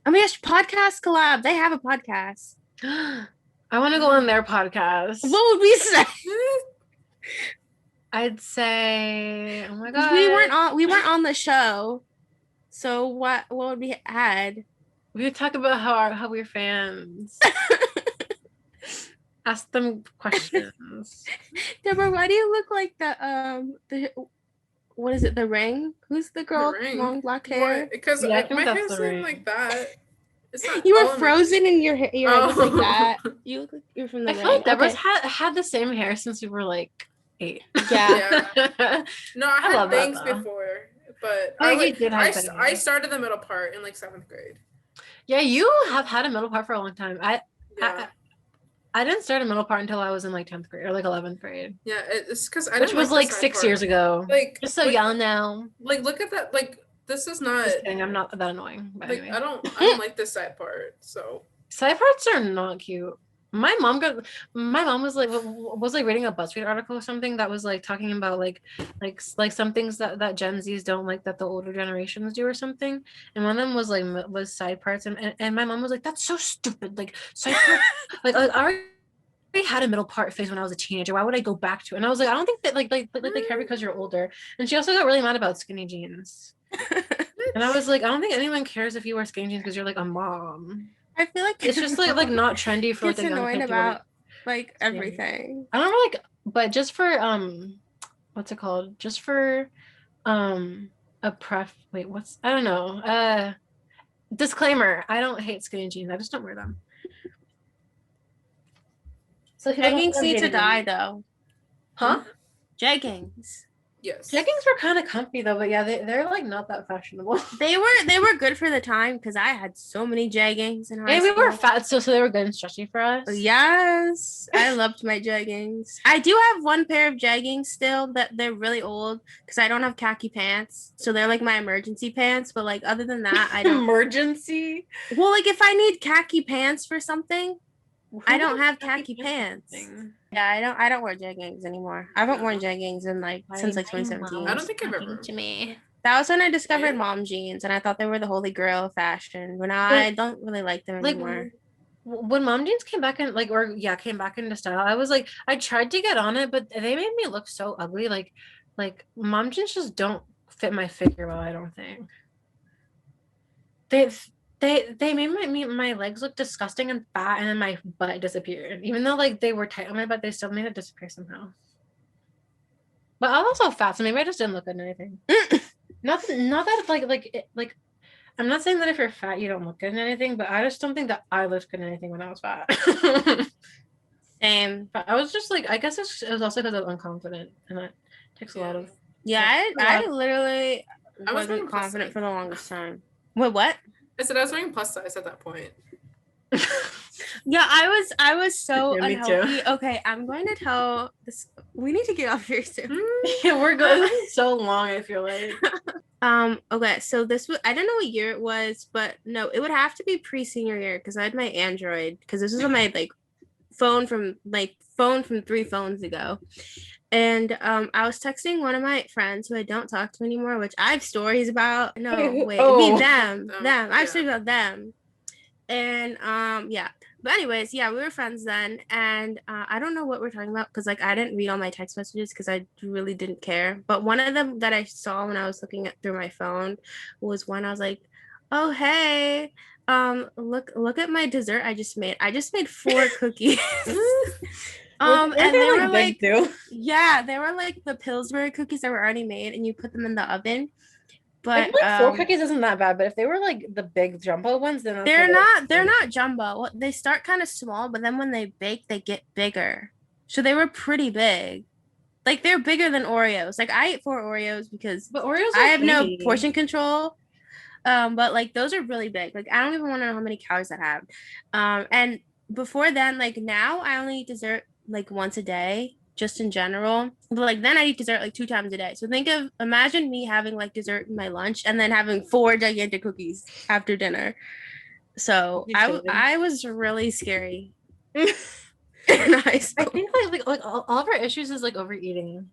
Oh my gosh, podcast collab. They have a podcast. I want to go on their podcast. What would we say? I'd say, oh my god, we weren't on the show. So what would we add? We would talk about how we're fans. Ask them questions. Deborah, why do you look like the what is it? The Ring? Who's the girl? The long black hair. Because my hair's like that. It's not you were frozen in your hair. Your hair was like that. You look like you're from the Ring. I feel like Deborah's had the same hair since we were like 8. Yeah. No, I had bangs before, but I started the middle part in like 7th grade. Yeah, you have had a middle part for a long time. I didn't start a middle part until I was in like 10th grade or like 11th grade. Yeah, it's because which was like 6 years ago. Like just so y'all know. Like, look at that. Like, this is not. Just kidding, I'm not that annoying. But like, anyway. I don't like this side part. So side parts are not cute. My mom was like reading a BuzzFeed article or something that was like talking about like some things that Gen Zs don't like that the older generations do or something, and one of them was side parts, and my mom was like, that's so stupid, like side parts. like I already had a middle part phase when I was a teenager. Why would I go back to it? And I was like, I don't think that like they care because you're older. And she also got really mad about skinny jeans. And I was like, I don't think anyone cares if you wear skinny jeans because you're like a mom. I feel like it's just like not trendy for like a young kid about like everything. I don't know, like, but just for what's it called? Just for disclaimer, I don't hate skinny jeans. I just don't wear them. So jeggings need to die though. Huh? Jeggings. Yes. Jeggings were kind of comfy though, but yeah, they're like not that fashionable. They were good for the time because I had so many jeggings in high And school. we were fat, so they were good and stretchy for us. Yes, I loved my jeggings. I do have one pair of jeggings still that they're really old because I don't have khaki pants, so they're like my emergency pants. But like other than that, I don't. Emergency. Well, like if I need khaki pants for something, I don't have khaki pants. Yeah, I don't wear jeggings anymore. I haven't worn jeggings in since 2017. I don't think I've ever. To me. That was when I discovered mom jeans, and I thought they were the holy grail of fashion. But now I don't really like them anymore. When mom jeans came back in, came back into style, I was like, I tried to get on it, but they made me look so ugly. Like mom jeans just don't fit my figure well. I don't think they made my legs look disgusting and fat, and then my butt disappeared. Even though like they were tight on my butt, they still made it disappear somehow. But I was also fat, so maybe I just didn't look good in anything. not that like I'm not saying that if you're fat you don't look good in anything, but I just don't think that I looked good in anything when I was fat. Same. But I was just like, I guess it was also because I was unconfident, and that takes a lot of. Yeah, I literally wasn't confident for the longest time. What? I said I was wearing plus size at that point. Yeah, I was so Yeah, me unhealthy. too. Okay, I'm going to tell this. We need to get off here soon. Yeah, we're going so long. I feel like. Okay, so this was, I don't know what year it was, but no, it would have to be pre-senior year because I had my Android, because this was on my phone from 3 phones ago. And I was texting one of my friends who I don't talk to anymore, which I have stories about. No, wait, it'd be them. I have stories about them. And yeah. But anyways, yeah, we were friends then, and I don't know what we're talking about because I didn't read all my text messages because I really didn't care. But one of them that I saw when I was looking through my phone was when I was like, "Oh hey, look at my dessert I just made. I just made 4 cookies." And they were like, yeah, they were like the Pillsbury cookies that were already made, and you put them in the oven. But 4 cookies isn't that bad, but if they were like the big jumbo ones, then they're not jumbo. Well, they start kind of small, but then when they bake, they get bigger. So they were pretty big. Like they're bigger than Oreos. Like I ate 4 Oreos because I have no portion control. But like those are really big. Like I don't even want to know how many calories that have. And before then, like now I only eat dessert like once a day, just in general. But like then I eat dessert like 2 times a day. So imagine me having like dessert in my lunch and then having 4 gigantic cookies after dinner. So I was really scary. I think like all of our issues is like overeating.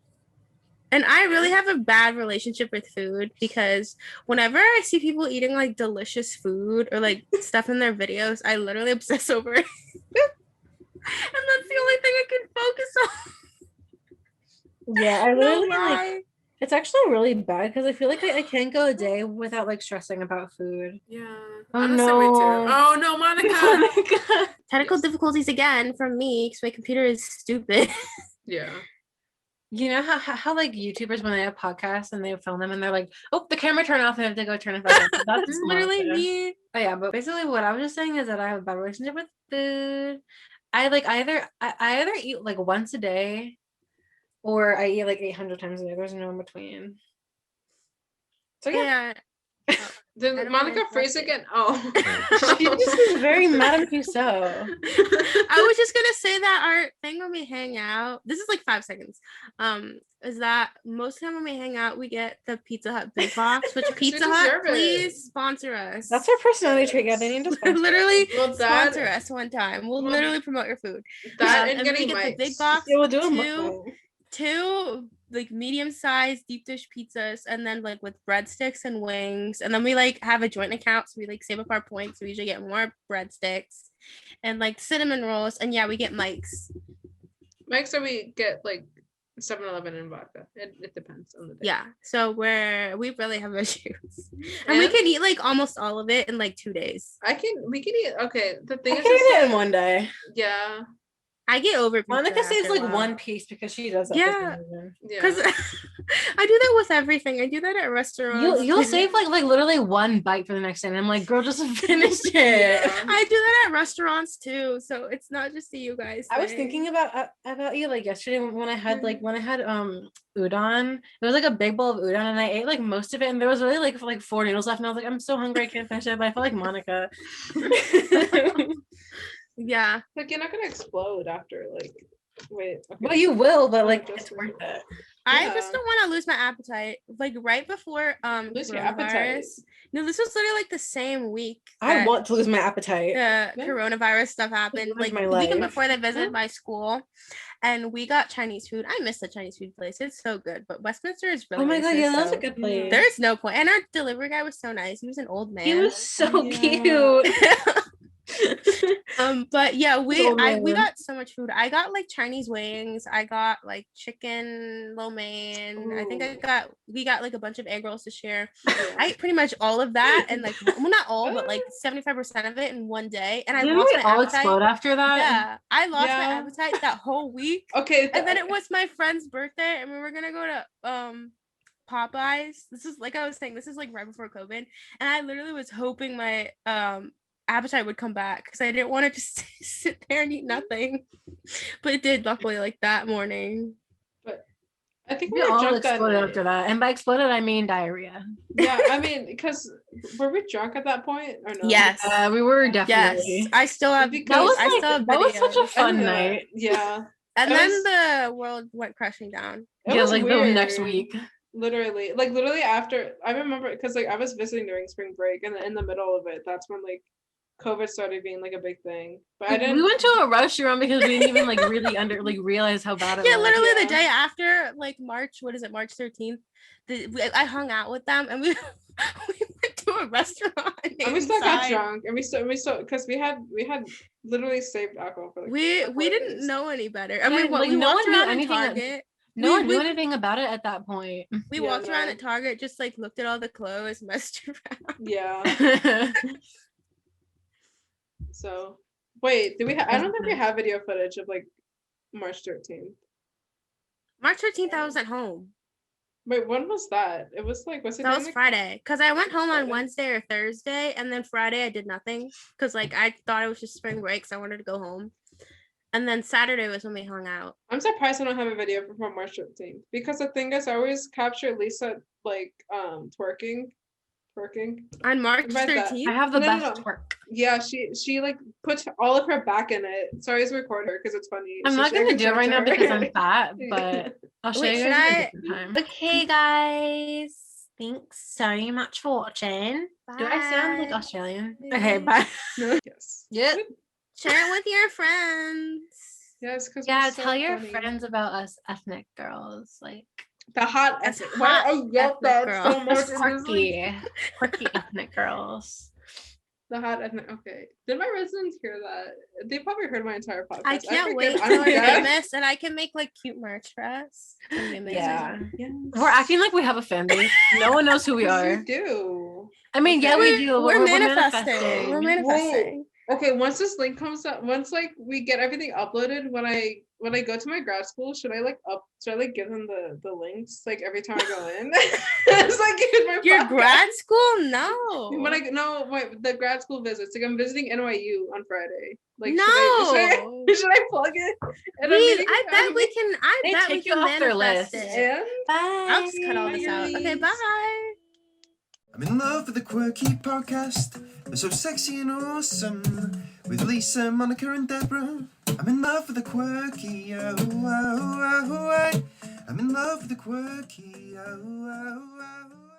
And I really have a bad relationship with food because whenever I see people eating like delicious food or like stuff in their videos, I literally obsess over it. And that's the only thing I can focus on. Yeah, I literally like, it's actually really bad because I feel like I can't go a day without like stressing about food. Yeah. Oh no. Oh no, Monica. Technical difficulties again from me because my computer is stupid. Yeah. You know how like YouTubers when they have podcasts and they film them and they're like, oh, the camera turned off and I have to go turn it back on. That's literally me. Oh yeah, but basically what I was just saying is that I have a bad relationship with food. I either eat like once a day or I eat like 800 times a day. There's no in between. So yeah. Did Monica freeze again? Oh. She just is very Madame Tussauds. I was just gonna say that our thing when we hang out, this is like 5 seconds, is that most of the time when we hang out, we get the Pizza Hut Big Box, which Pizza Hut, please sponsor us. That's our personality trait. Yeah, they need to literally sponsor us one time. We'll literally promote your food. And getting we get the big box. Yeah, we'll do two like medium-sized deep dish pizzas, and then like with breadsticks and wings, and then we like have a joint account, so we like save up our points. We usually get more breadsticks and like cinnamon rolls, and yeah, we get Mike's. So we get like 7-Eleven and vodka. It depends on the day. Yeah, so we really have issues, and we can eat like almost all of it in like 2 days. We can eat. Okay, the thing I can eat it in one day. Yeah. I get over pizza. Monica saves after a like while. one piece because she does that. Yeah. Yeah. Because I do that with everything. I do that at restaurants. You'll save like literally one bite for the next day, and I'm like, girl, just finish it. Yeah. I do that at restaurants too, so it's not just a you guys I was thing. thinking about you like yesterday when I had udon. It was like a big bowl of udon, and I ate like most of it, and there was really like 4 noodles left, and I was like, I'm so hungry, I can't finish it. But I felt like Monica. Yeah. Like you're not gonna explode after like wait. Okay. Well, you will, but like Just it's worth it. I Yeah. just don't want to lose my appetite. Like right before Lose your appetite. coronavirus. No, this was literally like the same week. I that want to lose my appetite. the Yeah. coronavirus stuff happened. Ruined Like my the weekend life. before they visited my school, and we got Chinese food. I miss the Chinese food place. It's so good. But Westminster is really Oh my god, racist, yeah, that's a so good place. There's no point. And our delivery guy was so nice. He was an old man. He was so Yeah. cute. But yeah, we old we man. got so much food. I got like Chinese wings. I got like chicken lo mein. I think we got like a bunch of egg rolls to share. I ate pretty much all of that, and like well, not all, but like 75% of it in one day. And I Didn't lost we my all appetite. explode after that? Yeah, I lost my Yeah. appetite that whole week. Okay. And then it was my friend's birthday, and we were gonna go to Popeyes. This is like I was saying, this is like right before COVID, and I literally was hoping my appetite would come back because I didn't want to just sit there and eat nothing. But it did, luckily, like that morning. I think We we were all drunk that exploded night. after that. And by exploded, I mean diarrhea. Yeah, I mean, because were we drunk at that point or no? Yes. We were Yes, definitely. I still have. Because That was I still have like, that was such a videos. fun Yeah. night. Yeah. And it then was- the world went crashing down. It Yeah, was like weird. the next week. Literally after I remember because like I was visiting during spring break and in the middle of it, that's when like COVID started being like a big thing. But I didn't. We went to a restaurant because we didn't even like really realize how bad it Yeah, was. literally Yeah. the day after, like March 13th, I hung out with them and we went to a restaurant. And we still got inside. drunk, and we still because we had literally saved alcohol for like We 4 didn't days. know any better. I Yeah, mean, like, we no walked one knew around in anything at- Target. No one knew we- anything about it at that point. We Yeah, walked around no. at Target, just like looked at all the clothes, messed around. Yeah. So wait, do we? I don't think we have video footage of like March 13th. March 13th, I was at home. Wait, when was that? It was like was it? That during was the- Friday. Because I went home on Friday? Wednesday or Thursday, and then Friday I did nothing. Because like I thought it was just spring break, so I wanted to go home. And then Saturday was when we hung out. I'm surprised I don't have a video from March 13th because the thing is, I always capture Lisa like twerking. On March About that. 13th? I have the No, no, best no. twerk. Yeah, she like puts all of her back in it. So I always record her because it's funny. I'm So not I gonna can do it show right to now her. because I'm fat, but I'll show Wait, you should guys I- at a different time. Okay, guys. Thanks so much for watching. Do I sound like Bye. Australian? Okay, bye. Yes. Yep. Share it with your friends. Yes, because Yeah, tell your friends about us ethnic girls. Like the hot As ethnic. hot Why I yelled ethnic that girls. so much. us It was like- quirky ethnic girls. The hot ethnic. Okay. Did my residents hear that? They probably heard my entire podcast. I can't wait freaking- till we're yeah. famous and I can make like cute merch for us. It's gonna be amazing. Yeah. Yes. We're acting like we have a fan base. No one knows who we Yes, are. you do. I mean, yeah, we do. We're We're manifesting. We're manifesting. Okay, once this link comes up, once like we get everything uploaded, when I go to my grad school, should I give them the links like every time I go in? It's like in my Your podcast. grad school? No. When the grad school visits, like I'm visiting NYU on Friday. Like No. should I plug it? And I'm meeting I with bet them. we can. I They bet we take you can off their manifest list. it. And I'll just cut all this out. Okay, bye. I'm in love with the quirky podcast. They're so sexy and awesome. With Lisa, Monica, and Deborah. I'm in love with the quirky. Oh, oh, oh, oh, oh. I'm in love with the quirky. Oh, oh, oh, oh.